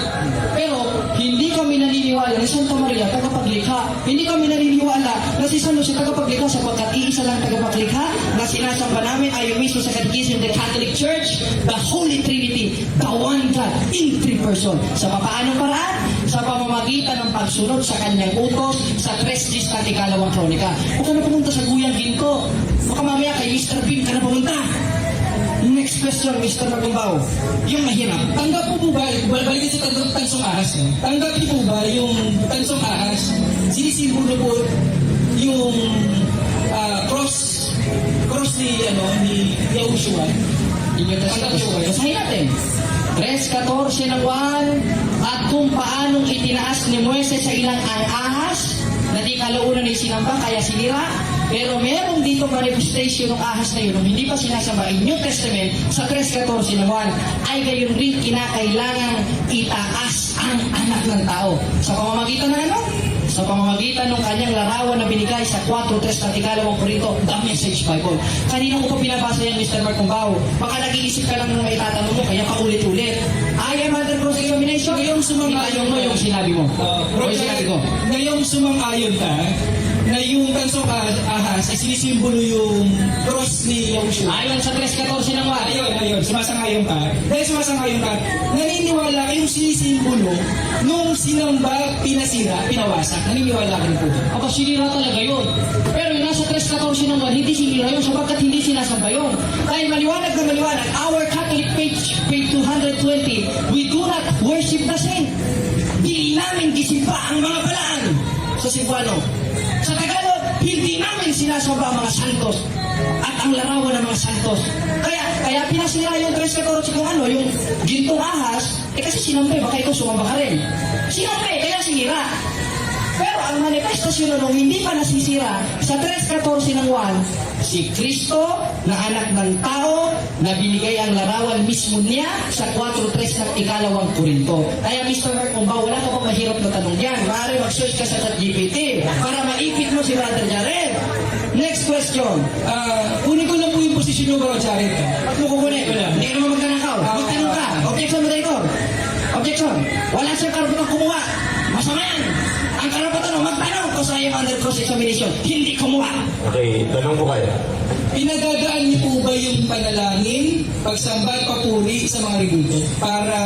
Pero, hindi kami naniniwala na Santa Maria tagapaglikha. Hindi kami naniniwala na si San Jose tagapaglikha sapagkat iisa lang tagapaglikha na sinasamba namin ayon mismo sa Catechism of the Catholic Church, the Holy Trinity, the one God in 3 person. Sa papaanong paraan? Sa pamamagitan ng pagsunod sa kanyang utos sa 3 ng ikalawang kronika. Huwag ka na pumunta sa Guyang Ginto. Baka mamaya kay Mr. Bean ka na pumunta. Next question, Mr. Magumbaw. Yung mahirap. Tanggap po ba, balikin sa tansong ahas, tanggap niyo po ba yung tansong ahas, sinisimbolo po yung cross ni Yahushua? Inyo basahin natin. 3:14 ng 1, at kung paanong itinaas ni Moises sa ilang ang ahas, na di kalaunan ni sinamba, kaya sinira. Pero meron dito manifestation ng ahas na yun, nung hindi pa sinasamba in New Testament, sa 3:14 ng 1, ay gayon rin kinakailangan itaas ang anak ng tao. Sa pamamagitan ng ano? sa pamamagitan ng kanyang larawan na binigay sa 4:3 ng ikalawang Korinto, The Message Bible. Kanina ko pa pinabasa yan, Mr. Mark Cumbao. Baka nag-iisip ka lang ng may tatanong mo, kaya paulit-ulit. I am under cross-examination. Ngayong sumang-ayon mo yung sinabi mo. Bro, O yung sinabi ko. ngayong sumang-ayon ka na yung tansong ahas ay sinisimbolo yung cross ni Yahushua. Ayon sa 3:14 ng Wad. Ayun, sumasang-ayon ka. Dahil sumasang-ayon ka, naniniwala yung sinisimbolo nung sinamba, pinasira, pinawasak. Naniniwala ka rin po. Aba, sinira talaga yun. Pero yung nasa 3:14 ng Wad, hindi sinira yun sapagkat hindi sinasamba yun. Dahil maliwanag na maliwanag, our Catholic page 220, we do not worship the saint. Di namin gisimba ang mga balaan sa Cebuano. Sa Tagalog, hindi namin sinasamba ang mga santos at ang larawan ng mga santos. Kaya pinasira yung 3:14 kung ano, yung gintong ahas, kasi sinampe, baka ikaw sumamba ka rin. Sinampe, kaya sinira. Pero ang manifestasyon nung hindi pa nasisira sa 3:14 ng 1, si Kristo na anak ng tao na binigay ang larawan mismo niya sa 4:3 ng ikalawang Korinto. Kaya Mr. Mark Cumbao, wala ka pang mahirap na tanong yan. Maaari mag-search ka sa ChatGPT para maipit mo si Brother Jared. Next question. Kunin ko lang po yung posisyon nyo, Bro Jared. Ba't mo kukunin? Hindi ka naman magnanakaw. Magtanong ka. Objection, moderator. Objection. Wala siyang karapatang kumuha. Masama yan. Ang karapatan mo magtanong kung sa iyong under cross-examination. Hindi kumuha. Okay, tanong ko kayo. Pinagagaan niyo po ba yung panalangin, pagsamba at papuri sa mga ribulto? Para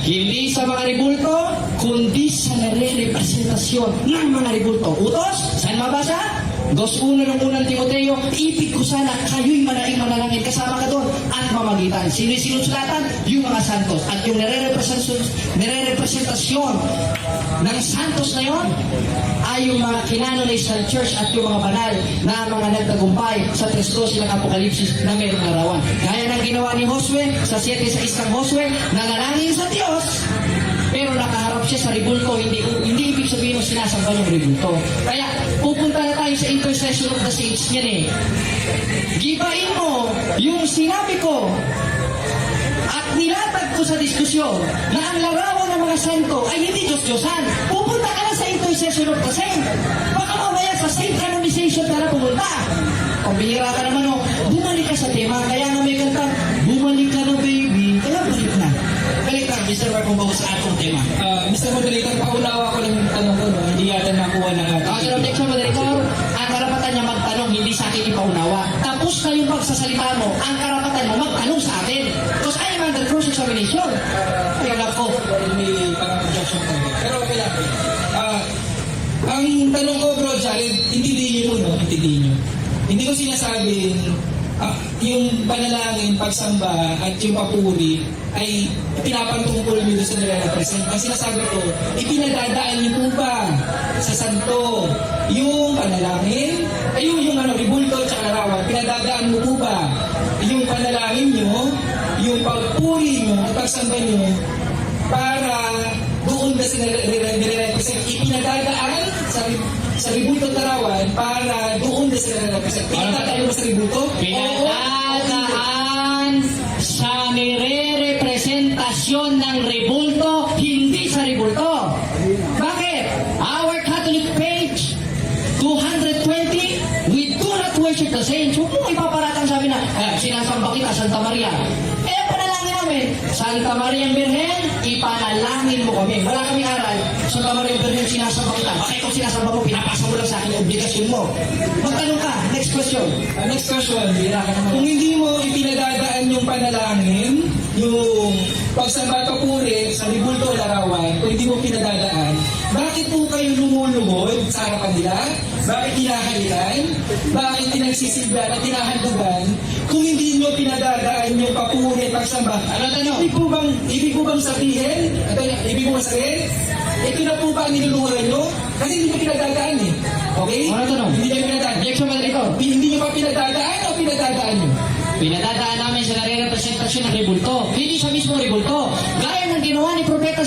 Hindi sa mga ribulto, kundi sa nare-representasyon ng mga ribulto. Utos, saan mabasa? 2:1 ng unang Timoteo, ibig ko sana kayo'y manaing manalangin kasama ka doon at mamagitan. Sinusulatan yung mga santos at yung nare-representasyon ng santos na yon ay yung mga kinanonize ng church at yung mga banal na mga nagtagumpay sa 3:12 ng Apokalipsis na mayroong larawan. Gaya ng ginawa ni Josue sa 7:6 ng Josue, nanalangin sa Diyos, pero nakaharap siya sa ribulto, hindi ibig sabihin ng sinasamba yung ribulto. Kaya pupunta na tayo sa intercession of the saints niyan eh. Gibain mo yung sinabi ko at nilatag ko sa diskusyon na ang larawan ng mga santo ay hindi Diyos-Diyosan. Pupunta ka na sa intercession of the saint. Baka mamaya sa saint canonization ka na pumunta. Pambihira ka naman bumalik ka sa tema. Kaya nga may kanta, bumalik ka na baby. Kaya balik na. Balik na, Mr. Mark Cumbao sa atong tema. Mr. Moderator, paunawa ko lang yung tanong ko, no? Hindi yata nakuha ng ating. Okay, objection, moderator. Ang karapatan niya magtanong, hindi sa akin ipaunawa. Tapos na yung pagsasalita mo, ang karapatan mo magtanong sa atin. Because I am under cross-examination. Ay, alam ko. May parang objection tayo. Pero okay lang. Ang tanong ko, Bro Jared, intindihin nyo, no? Intindihin nyo. Hindi ko sinasabing yung panalangin, pagsamba, at yung papuri ay pinapantungkol nyo doon sa nire-represent. Ang sinasabi ko, ipinadadaan nyo po ba sa santo yung panalangin, ay yung ribulto at larawan, pinadadaan mo po ba yung panalangin nyo, yung pagpuri nyo, at pagsamba nyo, para doon na nire-represent, ipinadadaan sa ribulto at larawan, para doon na sila nire-represent. Pinadadaan mo sa ribulto? Pinadadaan sa nire-representasyon ng ribulto, hindi sa ribulto. Bakit? Our Catholic page 220, we do not worship the saints. Huwag mo ipaparatang sabi na, sinasamba kita, Santa Maria. Panalangin namin, Santa Maria Birhen, ipanalangin mo kami. Wala kaming aral, Santa Maria Birhen, sinasamba kita. Baka ikaw sinasamba mo, pinapasa mo lang sa akin yung obligasyon mo. Magtanong ka, next question. Next question, kung hindi mo ipinadadaan yung panalangin, yung pagsamba papuri sa ribulto o larawan, kung hindi mo pinadadaan, bakit po kayo lumuluhod sa harapan nila? Bakit kinahalikan? Bakit pinagsisilbihan at tinahandugan kung hindi nyo pinadadaan yung papuri at pagsamba? Ano tanong? Ibig po bang sabihin? Ibig po bang sabihin? Ito na po ba ang niluluhuran nyo? Kasi hindi nyo pinadadaan eh. Okay? Ano tanong? Hindi nyo pinadadaan. Objection, moderator. Hindi nyo pa pinadadaan o pinadadaan nyo? Pinadadaan namin sa nare-representasyon ng ribulto. Hindi sa mismo ribulto. Gaya ng ginawa ni Propeta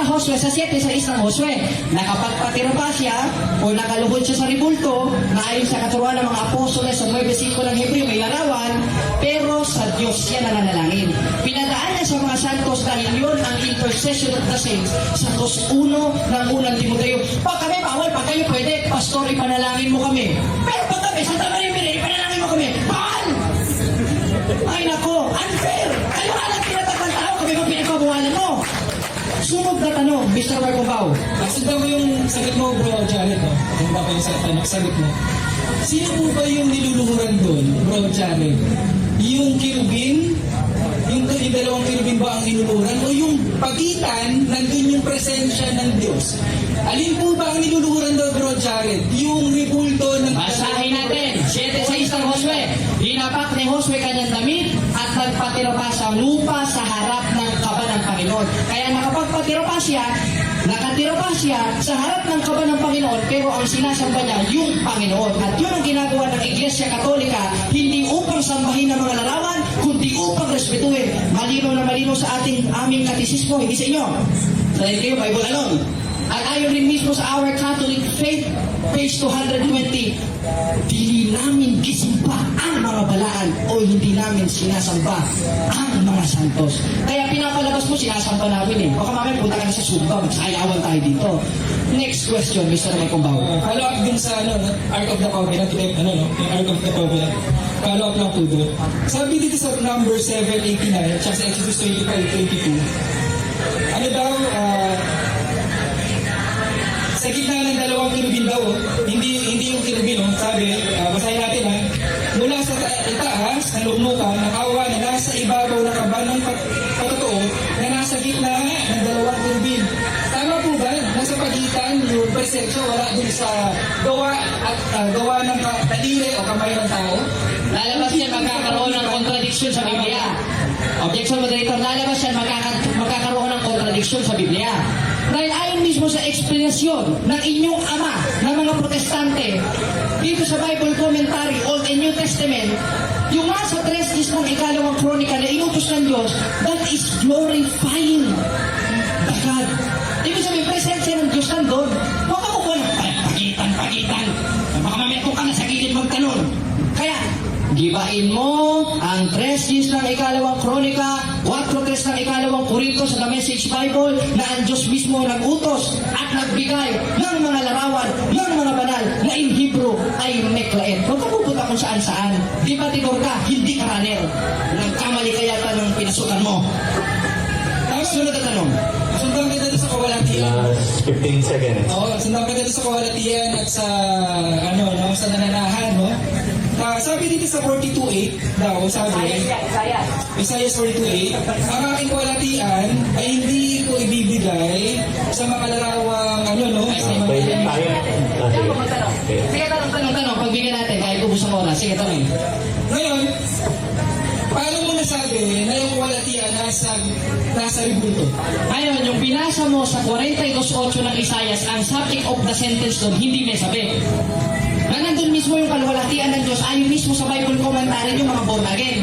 Josue sa 7:6 ng Josue. Nakapagpatira pa siya o nakaluhod siya sa ribulto na ayon sa katuruan ng mga apostoles sa 9:5 ng Hebreo may larawan, pero sa Diyos siya nananalangin. Pinadaan niya sa mga santos dahil yun ang intercession intercession of the saints sa 2:1 ng unang Timoteo. Pag kami bawal, pag kayo pwede, pastor, ipanalangin mo kami. Pero pag kami, Santa Maria Mire, ipanalangin mo kami. Bawal! Ay nako, unfair! Kayo alam tinatakang tao, kami ba pinagpabuhalan mo? Sunod na tanong, Mr. Marco Bao. Sundan ko yung sagot mo, bro Jared, no? Yung ba yung sagot mo? Sino po ba yung niluluhuran doon, bro Jared? Yung kirubin? Yung dalawang kirubin ba ang niluluhuran? O yung pagitan, nandun yung presensya ng Diyos? Alin po ba ang niluluhuran doon, bro Jared? Yung ribulto ng... Basahin natin, 7:6 ng Josue. Hinapak ni Josue kanyang damit at nagpatira pa sa lupa sa harap ng kaba ng Panginoon. Kaya nakapagpatira pa siya, nakatira pa siya sa harap ng kaba ng Panginoon, pero ang sinasamba niya yung Panginoon. At yun ang ginagawa ng Iglesia Katolika, hindi upang sambahin ng mga larawan, kundi upang respetuhin. Malino na malino sa aming katisismo, hindi sa inyo. Dahil kayo, Bible alone. At ayon rin mismo sa Our Catholic Faith, page 220, dili namin gisimba ang mga balaan o hindi namin sinasamba ang mga santos. Kaya pinapalabas mo, sinasamba namin eh. Baka mamaya punta ka na sa Sumba, magsayawan tayo dito. Next question, Mr. Maycombao. Follow up din sa Ark of the Covenant, yung Ark of the Covenant. Follow up lang po doon. Sabi dito sa number 789, tsaka sa Exodus 25:22, ano daw, sa gitna ng dalawang kirubin daw, hindi yung kirubin, sabi, basahin natin mula sa itaas, ng luklukan, ng awa na nasa ibabaw ng kaba ng patotoo na nasa gitna ng dalawang kirubin. Tama po ba? Nasa pagitan yung presensya, wala dun sa gawa ng talire o kamay ng tao? Lalabas yan, magkakaroon ng contradiction sa Biblia. Objection moderator, lalabas yan, magkakaroon ng contradiction sa Biblia. Dahil ayon mismo sa eksplanasyon ng inyong ama, ng mga protestante, dito sa Bible Commentary, Old and New Testament, yung nasa 3 ng ikalawang kronika na inutos ng Diyos, that is glorifying the God. Ibig sabihin, presensya ng Diyos nandun. Huwag ka kukuha ng pagitan. Baka mamaya ka na sa gilid magtanong. Kaya, gibain mo ang 3 ng ikalawang kronika, 4:3 ng ikalawang Korinto sa The Message Bible na ang Diyos mismo nag-utos at nagbigay ng mga larawan, ng mga banal na in Hebrew ay meklaet. Huwag ka pupunta kung saan-saan. Di ba tigor ka? Hindi ka runner. Nagkamali kaya ng pinasukan mo. Sunod na tanong. Sundan kita dito sa kawalatian. Last 15 seconds. Oo, sundan kita dito sa kawalatian at sa, sa nananahan, no? Sabi dito sa 42:8 daw, sabi, Isaiah 42:8, ang aking kawalatian ay hindi ko ibibigay sa makalarawang, Okay, tayo. Okay. Sige, tanong. Pagbigyan natin, kahit ubus ang oras. Sige, tanong. Ngayon, paano mo nasabi na yung kawalatian nasa ribulto? Ngayon, yung binasa mo sa 42:8 ng Isaias, ang subject of the sentence doon, hindi may sabi. Na nandun mismo yung kalwalatian ng Diyos, ayon mismo sa Bible commentary yung mga born again.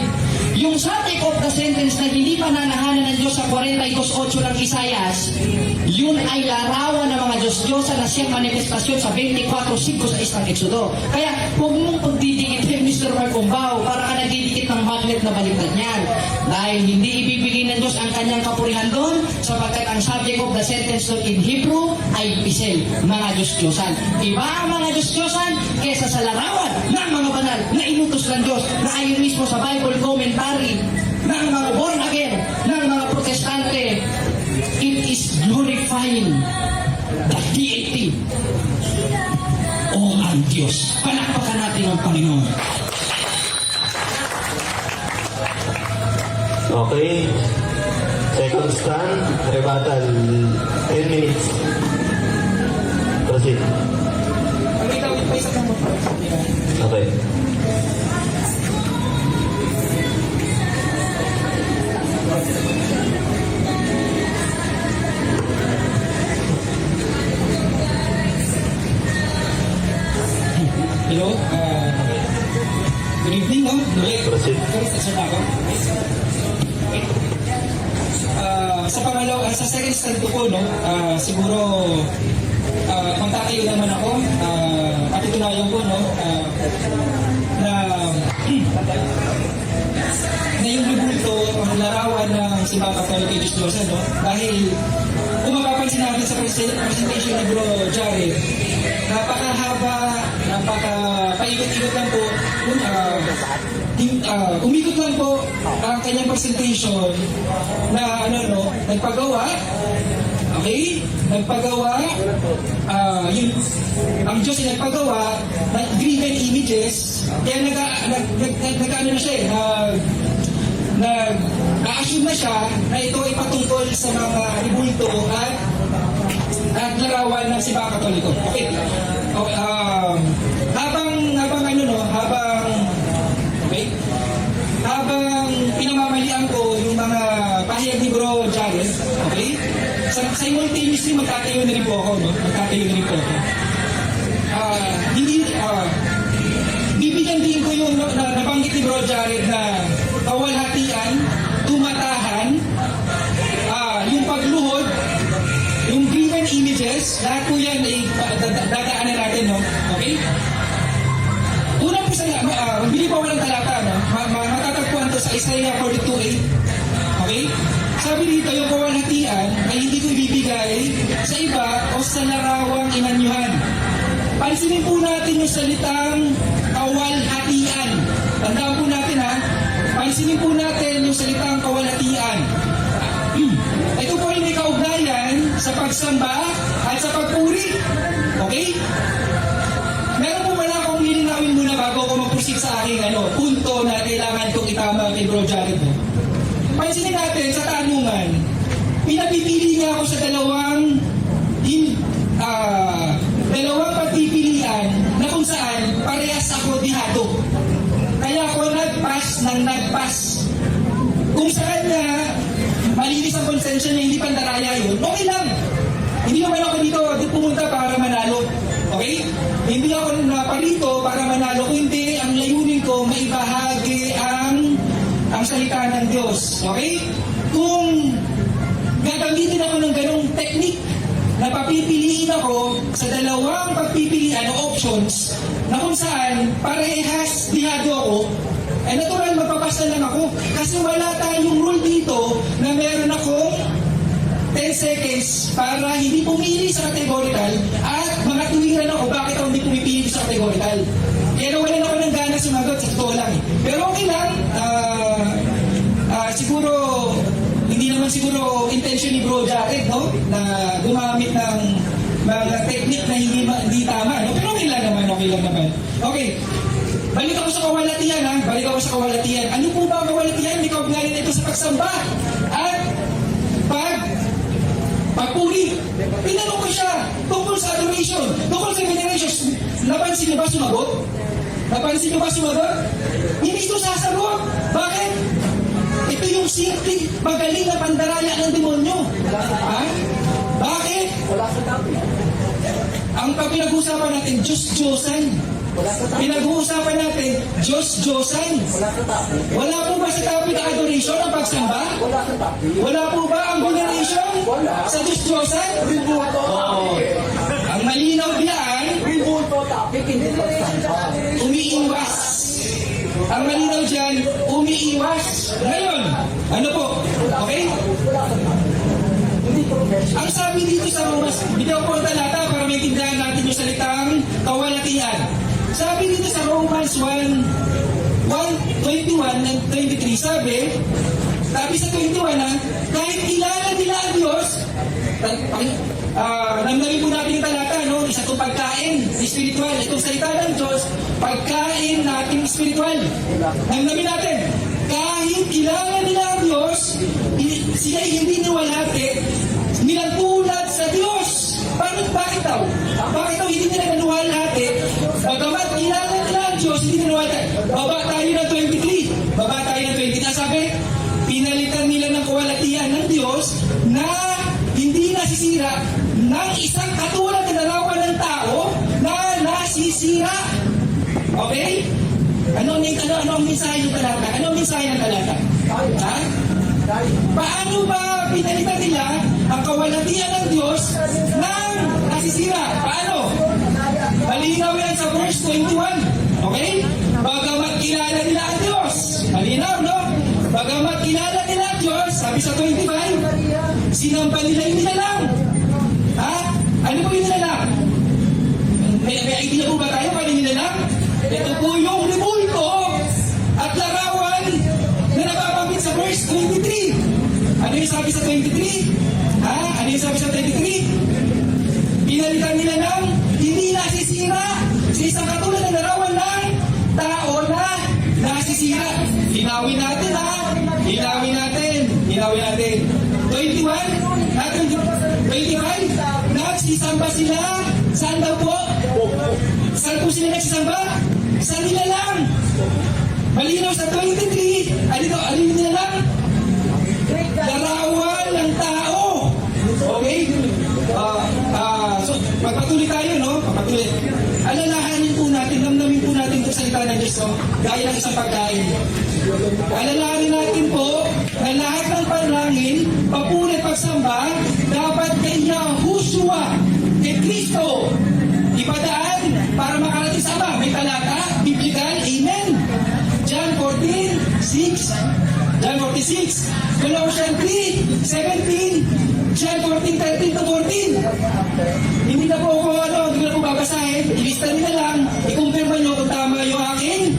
Yung subject of the sentence na hindi pa nanahanan ng Diyos sa 42:8 ng Isaias, yun ay larawan ng mga Diyos-Diyosa na siyang manifestasyon sa 24:5 sa Exodo. Kaya huwag mong pagdidikitin, Mr. Maycombao, para ka nagdidikit ng magnet na baliktad niyan. Dahil hindi ibibigay ng Diyos ang kanyang kapurihan doon, sapagkat ang subject of the sentence doon in Hebrew ay Pisel, mga Diyos-Diyosan. Iba ang mga Diyos-Diyosan kesa sa larawan ng mga banal na inutos ng Diyos na ayon mismo sa Bible commentary ng mga born again, ng mga protestante. It is glorifying the deity o ang Diyos. Palakpakan natin ang Panginoon. Okay. Second stand, rebuttal, 10 minutes. Proceed. Pag-itawin pa isa kang Okay. Hello? Good evening, no? Proceed. Sir ako. Sa second stand ko po, no? Siguro, magtatayo naman ako. Patutunayan ko, no? Na yung ribulto, ang larawan ng Simbang Katoliko kay Diyos Diyosa, no? Dahil kung mapapansin natin sa presentation ni Bro Jared, napakahaba, paikot-ikot lang po, umikot lang po ang kanyang presentation na nagpagawa, okay? Nagpagawa, ang Diyos ay nagpagawa ng graven images, kaya nag-ano na siya nag-assume na siya na ito ay patungkol sa mga ribulto at larawan ng Simbang Katoliko. Okay. Habang pinamamalian ko yung mga pahayag ni Bro Jared, okay? Simultaneously magkatayo na rin po ako, no? Magkatayo na rin po ako. Bibigyan din ko yung nabanggit ni Bro Jared na kawalhatian, tumatahan, yung pagluhod, yung graven images, lahat po yan ay dadaanan natin, no? Okay? Unang po magbili po ako ng talata, no? Matatagpuan to sa Isaiah 42:8. Okay? Sabi dito, yung kawalhatian ay hindi ko ibibigay sa iba o sa larawang inanyuhan. Pansinin po natin yung salitang kawalhatian. Tandaan po natin, ha? Pansinin po natin yung salitang kawalhatian. Ito po ay may kaugnayan sa pagsamba at sa pagpuri. Okay? Meron po pala akong lilinawin muna bago ako mag-proceed sa aking punto na kailangan kong itama kay Bro Jared. Pansinin natin sa tanungan, pinapipili niya ako sa dalawang pagpipilian na kung saan parehas ako dihado. Kaya ako nagpas. Kung sa kanya, malinis ang konsensya niya, hindi pandaraya yun, okay lang. Hindi naman ako dito pumunta para manalo. Okay? Hindi ako naparito para manalo. Kundi ang layunin ko, maibahagi ang salita ng Diyos. Okay? Kung gagamitin ako ng ganong technique na papipiliin ako sa dalawang pagpipilian o options na kung saan parehas dihado ako, eh natural magpapasta lang ako. Kasi wala tayong rule dito na meron akong 10 seconds para hindi pumili sa categorical at mga tuwiran ako bakit ako hindi pumipili sa categorical. Kaya nawalan ako ng gana sumagot sa totoo lang. Pero okay lang, siguro, hindi naman siguro intention ni Bro Jared, no? Na gumamit ng mga technique na hindi tama, no? Pero okay lang naman. Okay. Balik ako sa kawalhatian, ha? Ano po ba ang kawalhatian? May kaugnayan ito sa pagsamba at pagpuri. Tinanong ko siya tungkol sa adoration, tungkol sa veneration. Napansin niyo ba sumagot? Hindi ito sasagot. Bakit? Ito yung simple, magaling na pandaraya ng demonyo. Ha? Bakit? Ang pinag-uusapan natin, Diyos-Diyosan. Pinag-uusapan natin, Diyos-Diyosan. Wala po ba sa topic ang adoration ang pagsamba? Wala po ba ang veneration sa Diyos-Diyosan? Ang malinaw diyan, umiiwas. Ang malinaw dyan, umiiwas. Ngayon, ano po? Okay? Ang sabi dito sa Romans, bitaw po ang talata para maintindihan natin yung salitang kawalhatian. Sabi dito sa Romans 1:21 and 23, sabi sa 21 kahit kilala nila ang Diyos, namnamin po natin yung talata, no? Isa itong pagkain, spiritual. Itong salita ng Diyos, pagkain natin spiritual. Namnamin natin, kahit kilala nila ang Diyos, sila hindi niwalhati, nilalpulat sa Diyos. Bakit daw? Bakit daw hindi nila niwalhati? Bagamat kilala nila ang Diyos, hindi nila niwalhati. Baba tayo ng 23. Sabi, pinalitan nila ng kawalhatian ng Diyos na hindi nasisira ng isang katulad na larawan ng tao na nasisira. Okay? Ano ang mensahe ng talata? Ha? Paano ba pinalitan nila ang kawalhatian ng Diyos ng nasisira? Paano? Malinaw yan sa verse 21. Okay? Bagamat kilala nila ang Diyos. Malinaw, no? Bagamat kilala nila ang Diyos, sabi sa 25, sinamba nila yung nilalang. Ha? Ano po yung nilalang? May idea po ba tayo kung ano yung nilalang? Ito po yung rebulto at larawan na nababanggit sa verse 23. Ano yung sabi sa 23? Ha? Ano yung sabi sa 23? Pinalitan nila ng hindi nasisira sa isang katulad ng larawan ng tao na nasisira. Hinawin natin ha. Hinawin natin. 21 at 25. Nagsisamba sila. Saan daw po? Saan po sila nagsisamba? Sa nilalang. Malinaw sa 23. Ano yung nilalang? Larawan ng tao. Okay? So, magpatuloy tayo, no? Magpatuloy. Alalahanin po natin, damdamin po natin itong salita ng Diyos, no? Gaya ng isang pagkain. Alalahanin natin po na lahat ng panalangin, papuri at pagsamba, dapat kay Yahushua, kay Kristo, ipadaan para makarating sa Ama. May talata, biblical, amen. John 14:6. John 46, Colossians 3:17, John 14:13 to 14. Hindi na po hindi na po babasahin. Ilista nila lang, ikumpirma nyo kung tama yung aking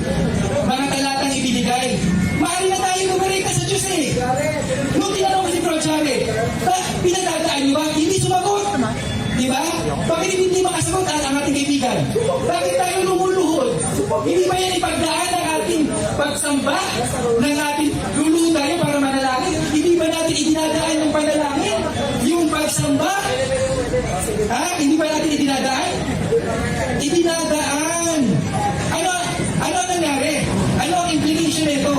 mga talatang ibinigay. Maaari na tayo bumarita sa Diyos eh. Nung tinanong ko si Bro Jared, pinagdadaan niyo ba? Hindi sumagot. Di ba? Bakit hindi makasagot ang ating kaibigan? Bakit tayo lumuluhod? Hindi ba yan ipagdaan ng ating pagsamba? Ng ating luluhod tayo para manalangin? Hindi ba natin idinadaan yung panalangin? Yung pagsamba? Ha? Hindi ba natin idinadaan? Idinadaan. Ano nangyari? Ano ang implication nito?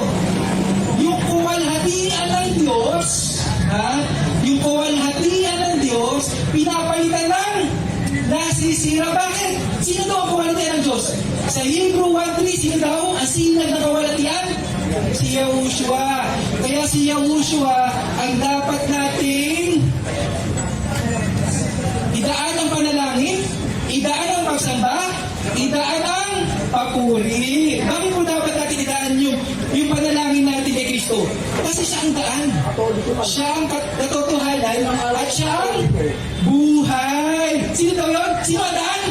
Yung kuwalhatian ng Diyos, ha? Yung kuwalhatian ng Diyos, pinapalitan ng nasisira. Bakit? Sino daw ang kuwalhatian ng Diyos? Sa Hebrew 1:3, sino daw ang sinag na kuwalhatian? Si Yahushua. Kaya si Yahushua ang dapat nating idaan ang panalangin, idaan ang pagsamba, idaan ang papuri. Bakit po dapat natin idaan yung panalangin natin kay Kristo? Kasi siya ang daan. Siya ang katotohanan at siya ang buhay. Sino daw yun? Sino ang daan?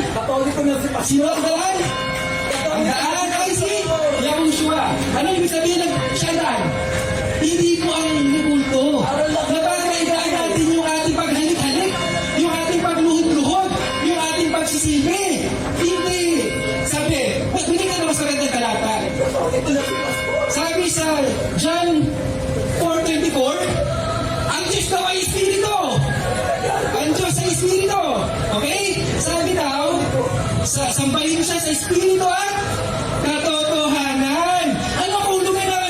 Sino ang daan? Ang daan ay si Yahushua. Ano ibig sabihin ng siya ang daan? Hindi po ang nibulto. Na para idaan natin yung ating paghalik-halik, yung ating pagluhod-luhod, yung ating pagsisili. Hindi. Sabi, bigyan ka na mas magandang talata. Sabi sa John 4:24, ang Diyos daw ay Espiritu. Ang Diyos ay Espiritu. Okay? Sabi daw, sambahin siya sa Espiritu at katotohanan. Ano ang ulungan ng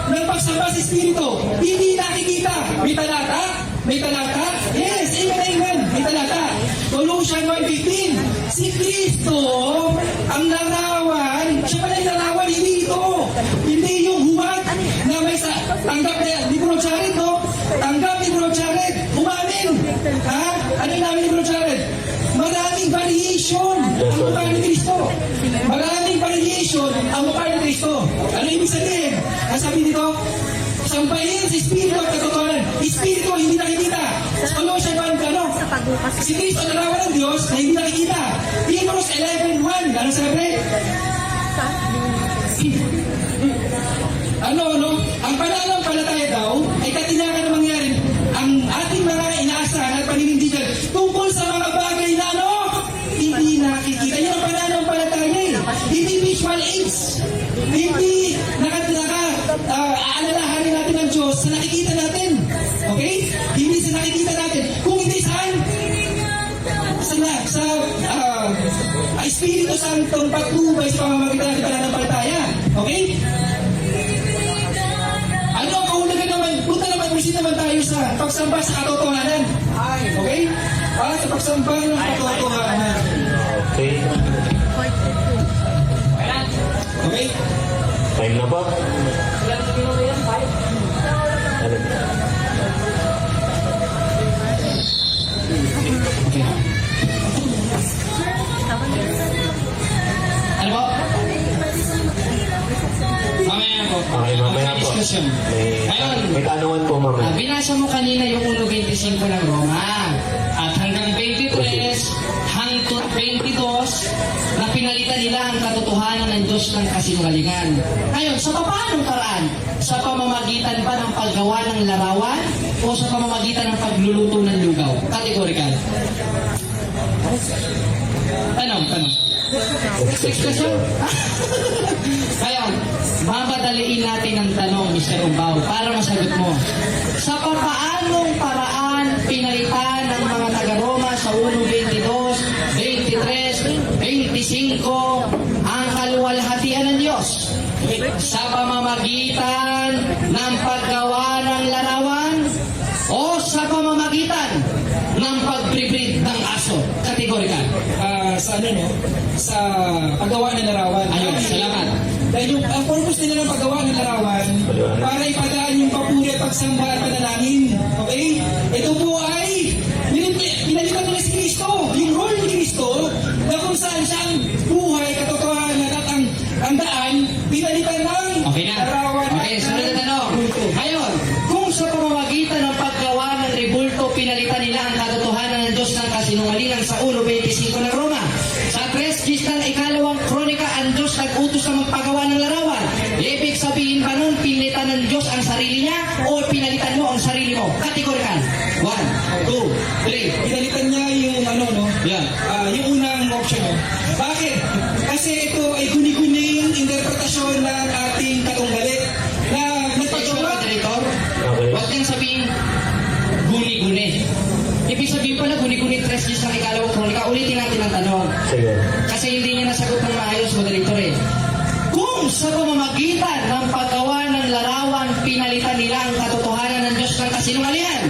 ng pagsamba sa Espiritu? Hindi nakikita. May talata? May talata? Yes, amen. May talata. Colossians 1:15. Si Kristo ang larawan. Siya pala yung larawan, hindi ito. Hindi yung huwag na may tanggap ni Bro Jared, no? Tanggap ni Bro Jared. Umamin. Ha? Ano yung namin ni Bro Jared? Maraming variation ang mukha ni Kristo. Maraming variation ang mukha ni Kristo. Ano ibig sabihin? Ang sabi dito, sampahin si Espiritu at katotohanan. Espiritu hindi nakikita. Sa Colossians 1, ano? Si Kristo ang larawan ng Diyos na hindi nakikita. Hebrews 11:1. Ano sabi? Ang pananampalataya daw ay katinakan na mangyari ang ating mga inaasahan at paninindigan tungkol sa mga bagay na hindi nakikita. Yan ang pananampalataya eh. Hindi visual aids. Hindi aalalahanin natin ng Diyos sa nakikita natin. Okay? Hindi sa nakikita natin. Kung hindi saan? Sa Espiritu Santong patnubay sa pamamagitan ng pananampalataya. Okay? Ano ang kahulugan naman? Punta naman, proceed naman tayo sa pagsamba sa katotohanan. Okay? Para sa pagsamba ng katotohanan. Okay. Okay? Time na ba? Ano? Okay. Ano po? Mamaya po. Okay, mamaya po. diskusyon. May tanungan po mamaya. Binasa mo kanina yung 1.25 ng Roma. At hanggang 23, hanggang 22, na pinalitan nila ang katotohanan ng Diyos ng kasinungalingan. Ngayon, sa paanong paraan? Sa pamamagitan ba ng paggawa ng larawan o sa pamamagitan ng pagluluto ng lugaw? Categorical. Tanong. Next question. Ngayon, babadaliin natin ang tanong, Mr. Umbao, para masagot mo. Sa paanong paraan pinalitan ng mga taga-Roma sa 1.22, 23, 25 ang kaluwalhatian ng Diyos? Sa pamamagitan ng paggawa ng larawan o sa pamamagitan ng pag-breed ng aso? Kategorikal. Sa paggawa ng larawan. Ayun, salamat. Dahil ang purpose nila ng paggawa ng larawan para ipadaan yung papuri at pagsamba at panalangin. Okay? Ito po ay pinalitan nila si Kristo. Yung role ni Kristo na kung saan siya ang buhay, katotohanan at ang daan, pinalitan ng Okay na. larawan. Okay, sunod na tanong. Ngayon, kung sa pamamagitan ng paggawa ng rebulto, pinalitan nila ang katotohanan ng Diyos ng kasinungalingan sa 1.25 ng Roma. Sa 3 ng ikalawang kronika, ang Diyos nag-utos na magpagawa ng larawan. Ibig sabihin ba nun, pinalitan ng Diyos ang sarili niya o pinalitan mo ang sarili mo? Kategorical. 1, 2, 3. Pinalitan niya yung Yan. yung unang option. Bakit? Kasi ito ay guni-guning interpretasyon ng ating katunggalit na nagpagawa. Director, Okay. huwag kang sabihin guni-guni. Ibig sabihin pala guni-guni 3 ng ikalawang kronika. Ulitin natin ang tanong. Sige. Kasi hindi niya nasagot ng maayos, moderator eh. Kung sa pamamagitan ng paggawa ng larawan, pinalitan nila ang katotohanan ng Diyos ng kasinungalingan.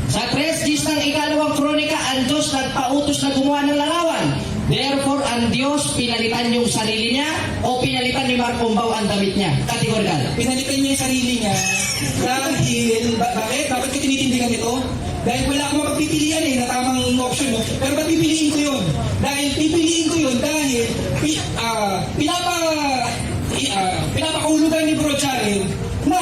Sa 3 ng ikalawang kronika, ang Diyos nagpautos na gumawa ng larawan. Therefore, ang Diyos pinalitan yung sarili niya o pinalitan ni Mark Umbao ang damit niya? Kategorikal. Pinalitan niya yung sarili niya dahil, bakit? Bakit ko tinitindigan ito? Dahil wala akong mapagpipilian na tamang option. No? Pero ba't pipiliin ko yun? Dahil pipiliin ko yun dahil pinapakahulugan ni Bro Jared na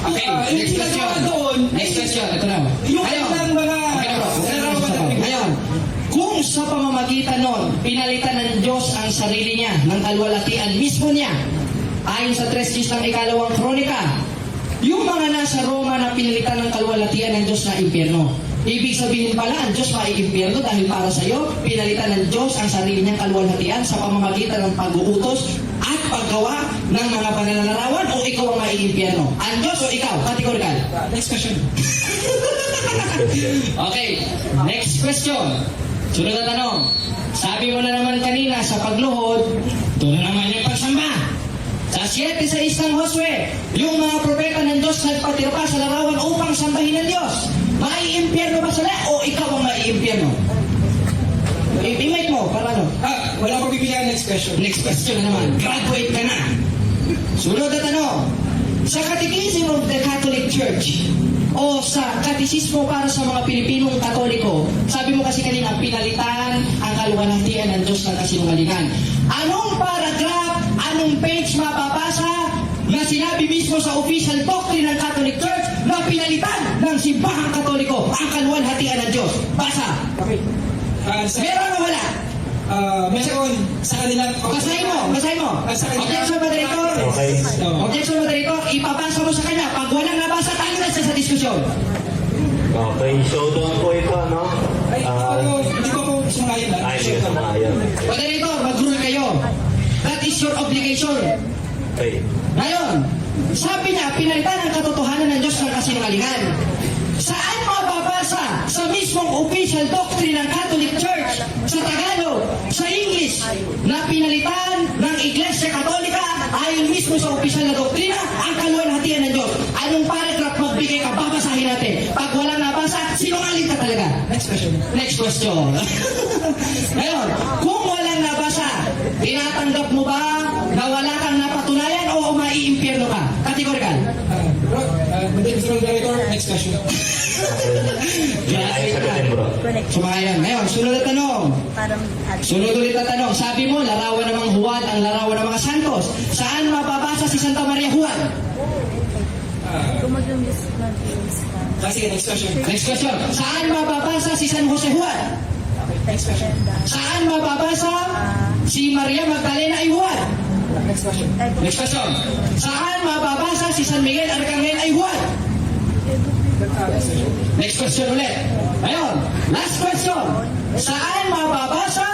Okay, yung next ginagawa question. doon, Next question, ito na. yung Ngayon, kanilang mga okay na bro. larawan. Ngayon, kung sa pamamagitan nun, pinalitan ng Diyos ang sarili niya, ng kalwalatian mismo niya, ayon sa 3 ng ikalawang kronika, yung mga nasa Roma na pinalitan ng kalwalatian ng Diyos na impyerno. Ibig sabihin pala, ang Diyos maiimpyerno dahil para sa iyo, pinalitan ng Diyos ang sarili niyang kalwalhatian sa pamamagitan ng pag-uutos at paggawa ng mga pananalarawan o ikaw ang maiimpyerno? Ang Diyos o ikaw? Kategorikal. Next question. Okay, next question. Sunod na tanong. Sabi mo na naman kanina sa pagluhod, ito na naman yung pagsamba. Sa 7:6 ng Josue, yung mga propeta ng Diyos nagpatira pa sa larawan upang sambahin ng Diyos. Maiimpyerno ba sila o ikaw ang maiimpyerno? I-invite mo, para ano? Wala akong pipilian. Next question. Next question na naman. Graduate ka na. Sunod na tanong. Sa Catechism of the Catholic Church o sa Katisismo para sa mga Pilipinong Katoliko, sabi mo kasi kanina, pinalitan ang kaluwalhatian ng Diyos ng kasinungalingan. Anong paragraph, anong page mapapasa na sinabi mismo sa official doctrine ng Catholic Church na pinalitan ng simbahang Katoliko ang kaluwalhatian ng Diyos? Basa. Okay. Meron o wala? Meron sa kanilang... Basahin mo, basahin mo. Objection, moderator. Okay. Objection, moderator. Ipapasa mo sa kanya. Pag walang nabasa, tayo na siya sa diskusyon. Okay, showdown po ito, no? Hindi ko po sumayon. Hindi ka sumayon. Moderator, mag-rule kayo. That is your obligation. Okay. Ngayon, sabi niya, pinalitan ang katotohanan ng Diyos ng kasinungalingan. Saan mababasa sa mismong official doctrine ng Catholic Church, sa Tagalog, sa English, na pinalitan ng Iglesia Katolika ayon mismo sa official na doktrina ang kaluwalhatian ng Diyos? Anong paragraph magbigay ka? Babasahin natin. Pag walang nabasa, sinungaling ka talaga. Next question. Next question. Ngayon, kung walang nabasa, tinatanggap mo ba na wala kang napatunayan o maiimpyerno ka? Kategorikal. Mr. Director, next question. Ay, sagutin bro. Sumayan. Ngayon, sunod na tanong. Parang Sunod ulit na tanong. Sabi mo, larawan ng mga Juan ang larawan ng mga santos. Saan mababasa si Santa Maria Juan? kung mag-use ka. Sige, next question. Next question. Saan mababasa si San Jose Juan? Next question. Saan mababasa si Maria Magdalena ay Juan? Next question. Next question. Saan mababasa si San Miguel Arcangel ay Juan? Next question ulit. Ayun, last question. Saan mababasa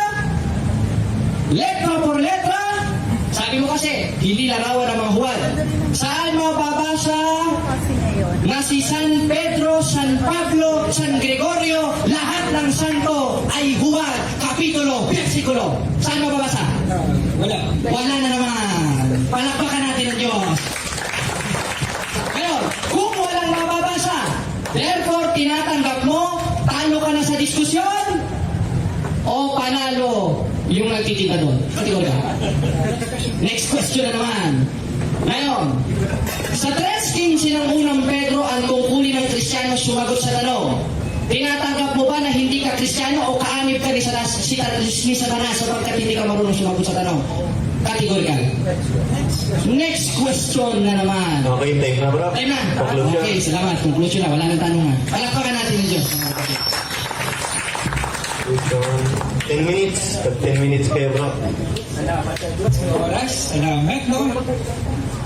letra por letra? Sabi mo kasi, hindi larawan ng mga Juan. Saan mababasa Kasi ngayon, na si San Pedro, San Pablo, San Gregorio, lahat ng santo ay Juan, kapitulo, versikulo? Saan mababasa? Wala. Wala na naman. Palakpakan natin ang Diyos. Ngayon, kung walang mababasa, therefore, tinatanggap mo, talo ka na sa diskusyon, o panalo yung nagtitinda doon. Kategorya. Next question na naman. Ngayon, sa 3:15 ng unang Pedro, ang tungkulin ng Kristiyano sumagot sa tanong, tinatanggap mo ba na hindi ka Kristiyano o kaanib ka ni Satanas sapagkat hindi ka marunong sumagot sa tanong? Categorical. Next question na naman. Okay, time na bro. Time na. Conclusion. Okay, salamat. Conclusion na. Wala nang tanungan. Palakpakan natin ang Diyos. 10 minutes. Pag 10 minutes kayo bro. Oras. Salamat, no?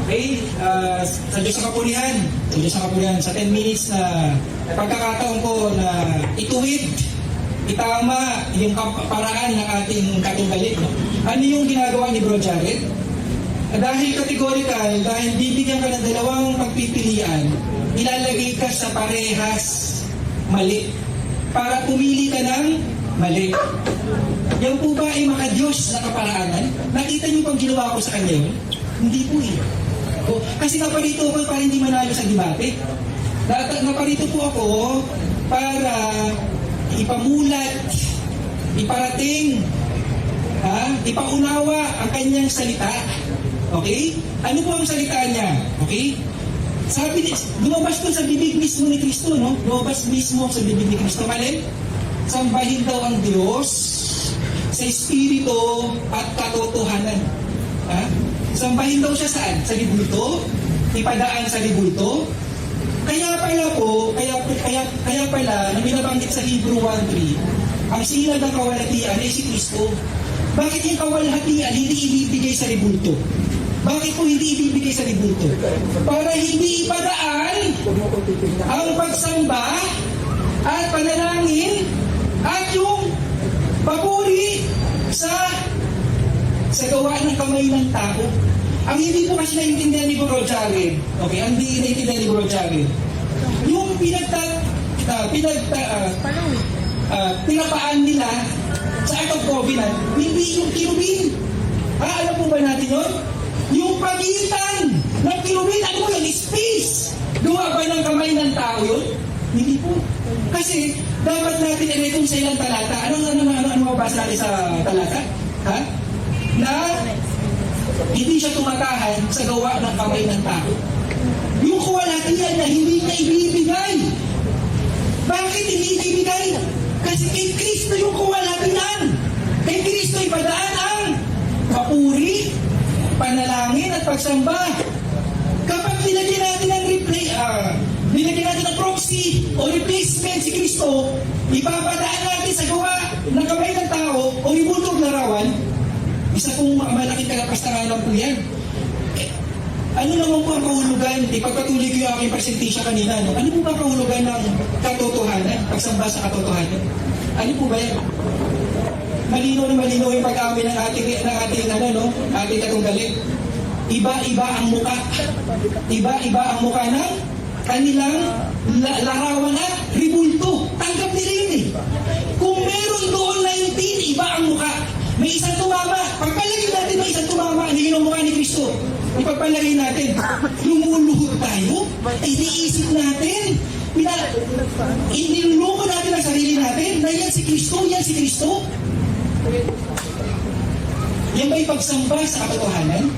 Okay, sa Diyos ang kapulihan. Sa Diyos ang kapulihan. Sa 10 minutes na pagkakataon ko na ituwid, itama yung paraan ng ating katunggalit. No? Ano yung ginagawa ni Bro Jared? Dahil categorical, dahil bibigyan ka ng dalawang pagpipilian, ilalagay ka sa parehas mali. Para pumili ka ng mali. Yan po ba ay makadiyos na kaparaanan? Nakita niyo pang ginawa ko sa kanya yun? Hindi po eh. O, kasi naparito ako para hindi manalo sa debate. Naparito po ako para ipamulat, iparating, ipaunawa ang kanyang salita. Okay? Ano po ang salita niya? Okay? Sabi, lumabas to sa bibig mismo ni Kristo, no? Lumabas mismo sa bibig ni Kristo. Malin? Sambahin daw ang Diyos sa Espiritu at katotohanan. Ha? Sambahin daw siya saan? Sa libulto? Ipadaan sa libulto? Kaya pala, nang binabanggit sa Hebrew 1:3, ang sinag ng kawalhatian ay si Kristo. Bakit yung kawalhatian hindi ibibigay sa libulto? Bakit po hindi ibibigay sa libulto? Para hindi ipadaan ang pagsamba at panalangin at yung papuri sa gawa ng kamay ng tao. Ang hindi po kasi naiintindihan ni Bro Jared, okay, ang hindi naiintindihan ni Bro Jared, yung pinapaan nila sa Act of Covenant, hindi yung kirubin. Alam po ba natin yun? Yung pagitan ng kirubin, ano po yun? Space. Gawa ba ng kamay ng tao yun? Hindi po. Kasi dapat natin i-reconcile ang talata. Ano mabasa natin sa talata? Ha? Na hindi siya tumatahan sa gawa ng kamay ng tao. Yung kawalhatian na hindi niya ibibigay. Bakit hindi ibibigay? Kasi kay Kristo yung kawalhatian. Kay Kristo ipadaan ang papuri, panalangin at pagsamba. Kapag nilagyan natin ng nilagyan natin ng proxy o replacement si Kristo, ipapadaan natin sa gawa ng kamay ng tao o libultong larawan, isa pong malaking kalapastangan po yan. Ano naman po ang kahulugan? Ipagpatuloy ko yung aking presentation kanina. No? Ano po ba ang kahulugan ng katotohanan? Pagsamba sa katotohanan? Ano po ba yan? Malinaw na malinaw yung pag-amin ng ating katunggalit. Iba-iba ang muka. Iba-iba ang muka ng kanilang larawan at ribulto. Tanggap nila yun eh. Kung meron doon 19, iba ang muka. May isang tumama. Pagpalagay natin may isang tumama, hindi yung mukha ni Kristo. Ipagpalagay natin. Lumuluhod tayo. Iniisip natin. Iniluloko natin ang sarili natin na yan si Kristo, yan si Kristo. Yan ba ipagsamba sa katotohanan?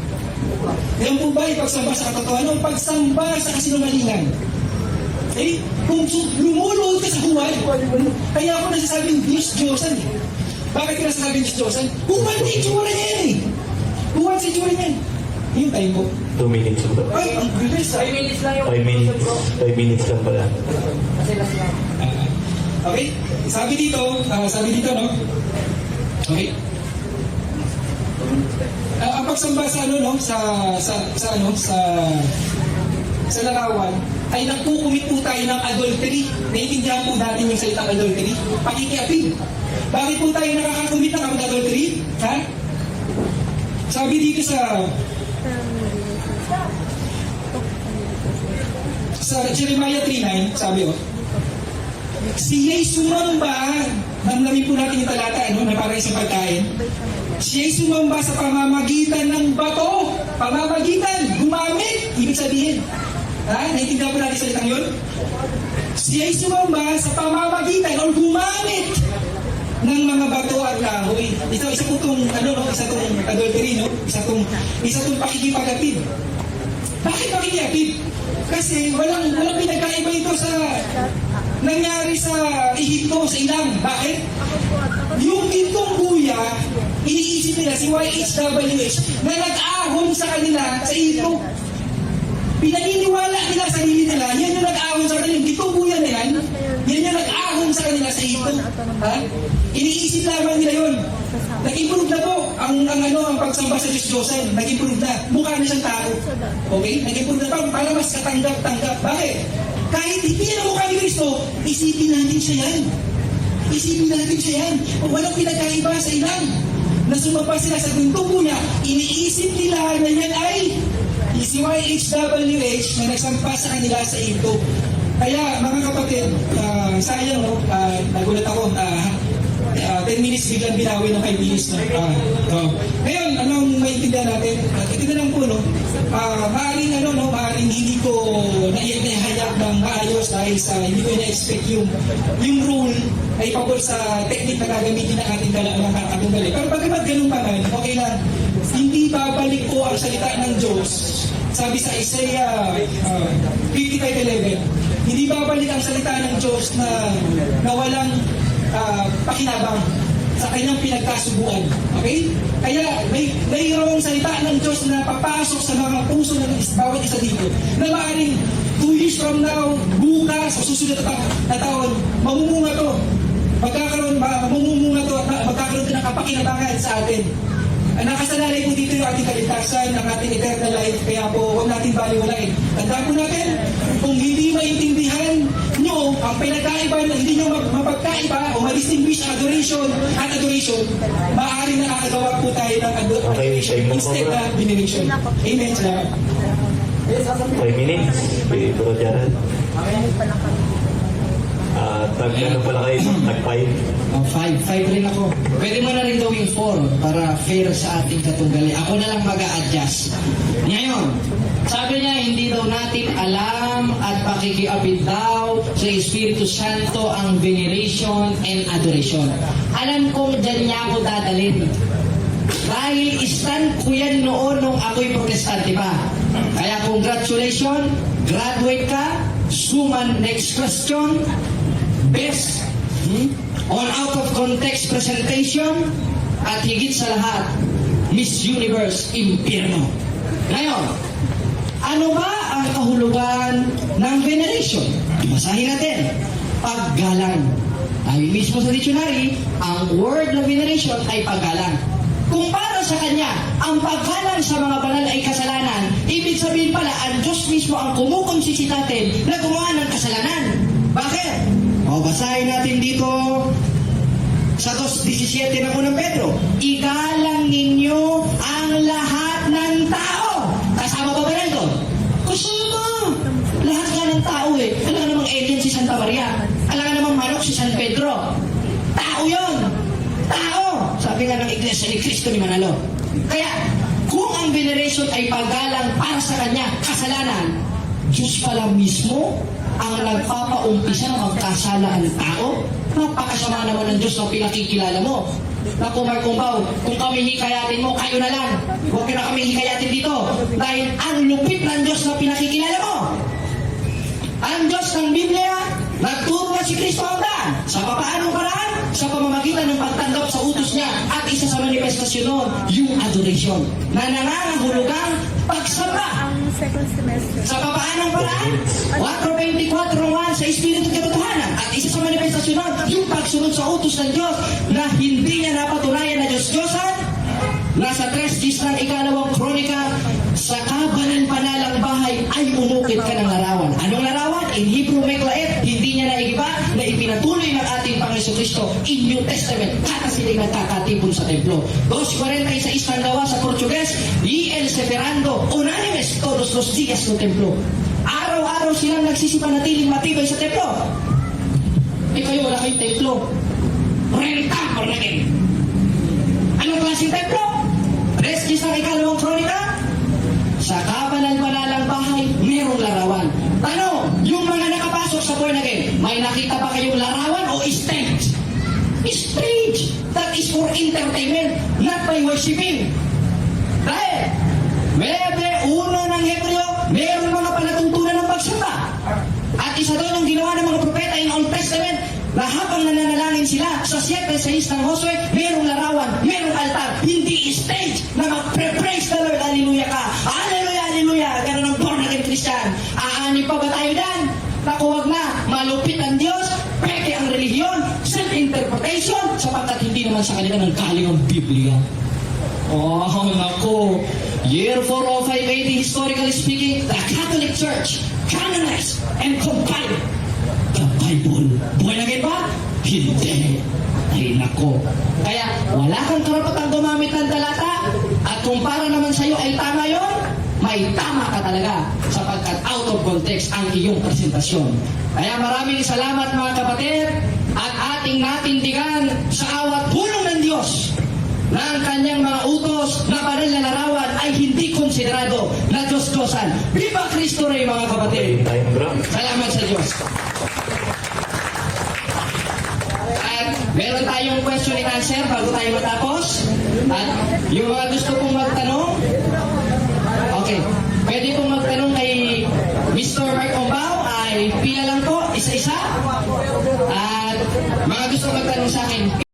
Yan po ba ipagsamba sa katotohanan o pagsamba sa kasinungalingan? Eh, kung lumuluhod ka sa buhay, kaya ako nasasabing Diyos-Diyosan eh. Bakit ka nasasabing Diyos-Diyosan? Huwag na itsura niya yan eh. Huwag sa itsura niya. Yung time ko. 2 minutes ba? Ay, ang bilis ah. 5 minutes lang 5 minutes. 5 minutes lang pala. Okay? Sabi dito, no? Okay? Ang pagsamba sa ano, no? Sa larawan, ay nagkukumit po tayo ng adultery. Naiintindihan po natin yung salitang adultery. Pakikiapil. Bakit po tayo nakakakumit ng adultery? Ha? Sabi dito sa Jeremiah 3:9, sabi siya'y sumamba, namnamin po natin yung talata, na parang isang pagkain. Siya'y sumamba sa pamamagitan ng bato. Pamamagitan, gumamit. Ibig sabihin, naiintindihan po natin salitang yun? Siya'y sumamba sa pamamagitan o gumamit ng mga bato at kahoy. Isa po itong, isa itong adultery, no? Isa itong pakikipagapid. Bakit pakikipagapid? Kasi walang pinagkaiba ito sa nangyari sa Ehipto, sa ilang. Bakit? Yung gintong buya, iniisip nila si YHWH na nag-ahon sa kanila sa Ehipto. Pinaniniwala nila sa sarili nila, yan yung nag-ahon sa kanila. Yung gintong buya na yan yung nag-ahon sa kanila sa Ehipto. Iniisip lamang nila yun. Nag-improve na po ang pagsamba sa Diyos-Diyosan. Nag-improve na. Mukha na siyang tao. Okay? Nag-improve na pa para mas katanggap-tanggap. Bakit? Kahit hindi na mukha ni Kristo, isipin natin siya yan. Isipin natin siya yan. Walang pinagkaiba sa ilang. Nasumapa sila sa gintong buya, iniisip nila na yan ay si YHWH na nagsampa sa kanila sa ito. Kaya mga kapatid, sayang nagulat ako, 10 minutes biglang binawi ng 5 minutes. Ngayon, anong maintindihan natin? Ito na lang po, maaaring hindi ko naihayag ng maayos dahil sa hindi ko na-expect yung rule ay pabor sa technique na gagamitin ng ating katunggali. Pero pagkamat ganun pa man, okay lang. Hindi babalik po ang salita ng Diyos. Sabi sa Isaiah 55:11, hindi babalik ang salita ng Diyos na walang pakinabang sa kanyang pinagkasubuan. Okay? Kaya mayroong salita ng Diyos na papasok sa mga puso ng bawat isa dito na maaaring 2 years from now, bukas o susunod na taon, mamumunga to. Magkakaroon din ng kapakinabangan sa atin. Nakasalalay po dito yung ating kaligtasan, ang ating eternal life, kaya po huwag natin baliwalain. Tandaan po natin, kung hindi maintindihan nyo ang pinagkaiba, hindi nyo mapagkaiba o ma-distinguish adoration at adoration, maaaring nakakagawa po tayo ng adoration instead na veneration. Amen. Salamat. 5 minutes. Okay, Bro Jared. Ano pala kayo? Tag 5? 5 rin ako. Pwede mo na rin gawing 4 para fair sa ating katunggali. Ako na lang mag-a-adjust. Ngayon, sabi niya, hindi daw natin alam at pakikiapid daw sa Espiritu Santo ang veneration and adoration. Alam kong dyan niya ako dadalhin. Dahil stand ko yan noon nung ako'y protestante pa. Kaya congratulations, graduate ka, suman next question, best on out of context presentation, at higit sa lahat, Miss Universe Impierno. Ngayon, ano ba ang kahulugan ng veneration? Basahin natin. Paggalang. Ay mismo sa dictionary, ang word na veneration ay paggalang. Kung para sa kanya, ang paggalang sa mga banal ay kasalanan, ibig sabihin pala, ang Diyos mismo ang kumukonsinsi natin na gumawa ng kasalanan. Bakit? O, basahin natin dito sa 2:17 ng unang Pedro. Igalang ninyo ang lahat ng tao. Kasama ba yan doon? Kasama! Lahat ka ng tao eh. Alam ka namang alien si Santa Maria. Alam ka namang manok si San Pedro. Tao yon. Tao! Sabi nga ng Iglesia ni Cristo ni Manalo. Kaya, kung ang veneration ay paggalang para sa kanya, kasalanan, Diyos pala mismo ang nagpapaumpisa ng magkasala ng tao. Napakasama naman ng Diyos na pinakikilala mo. Na kumarkumbaw, kung kami hikayatin mo, kayo na lang. Huwag na kami hikayatin dito. Dahil ang lupit ng Diyos na pinakikilala mo. Ang Diyos ng Biblia Kristo ang daan. Sa papaanong paraan? Sa pamamagitan ng pagtanggap sa utos niya. At isa sa manifestasyon nun, yung adoration. Na nangangahulugang pagsamba. Ang second semester. Sa papaanong paraan? 4:24:1 sa Espiritu Katotohanan. At isa sa manifestasyon nun, yung pagsunod sa utos ng Diyos na hindi niya napatunayan na Diyos-Diyosan. Nasa 3 ng ikalawang kronika, sa kabalan-panalang bahay ay umukit ka ng larawan. Anong larawan? In Hebrew Meklaet, hindi niya naigiba na ipinatuloy ng ating Panginoon Kristo in New Testament. Kata sila'y nagkakatipon sa templo. 2:46 ng gawa sa Portugues, y el separando unánimes todos los días ng templo. Araw-araw silang nagsisipanatiling matibay sa templo. Eh kayo, wala kayong templo. Renta por laging. Anong klaseng templo? Reskis ng ikalawang kronika, sa kabalan-panalang bahay, mayroong larawan. Tanong, yung mga nakapasok sa born again, may nakita ba kayong larawan o stage? Stage! That is for entertainment, not by worshiping. Dahil, Webe 1 ng Hebreo, mayroong mga palatuntunan ng pagsamba. At isa doon yung ginawa ng mga propeta in Old Testament, na habang nananalangin sila sa 7:6 ng Josue, mayroong larawan, mayroong altar, hindi stage na mag-praise the Lord, hallelujah ka, hallelujah, hallelujah, ganun ang born again Christian. Aani pa ba tayo dan? Naku, wag na, malupit ang Diyos, peke ang relihiyon, self-interpretation, sapagkat hindi naman sa kanila ng galing ang Biblia. Oh, naku. Year 405 AD, historically speaking, the Catholic Church canonized and compiled the Bible. Buhay na kayo ba? Hindi. Ay nako. Kaya wala kang karapatang gumamit ng talata at kung para naman sa'yo ay tama yon, may tama ka talaga sapagkat out of context ang iyong presentasyon. Kaya maraming salamat mga kapatid at ating natindigan sa awat pulong ng Diyos na ang kanyang mga utos na banal na larawan ay hindi konsiderado na Diyos-Diyosan. Viva Cristo Rey mga kapatid! Time, bro. Salamat sa Diyos. At meron tayong question and answer bago tayo matapos. At yung mga gusto pong magtanong, okay, pwede pong magtanong kay Mr. Mark Ombao ay pila lang po, isa-isa. At mga gusto magtanong sa akin,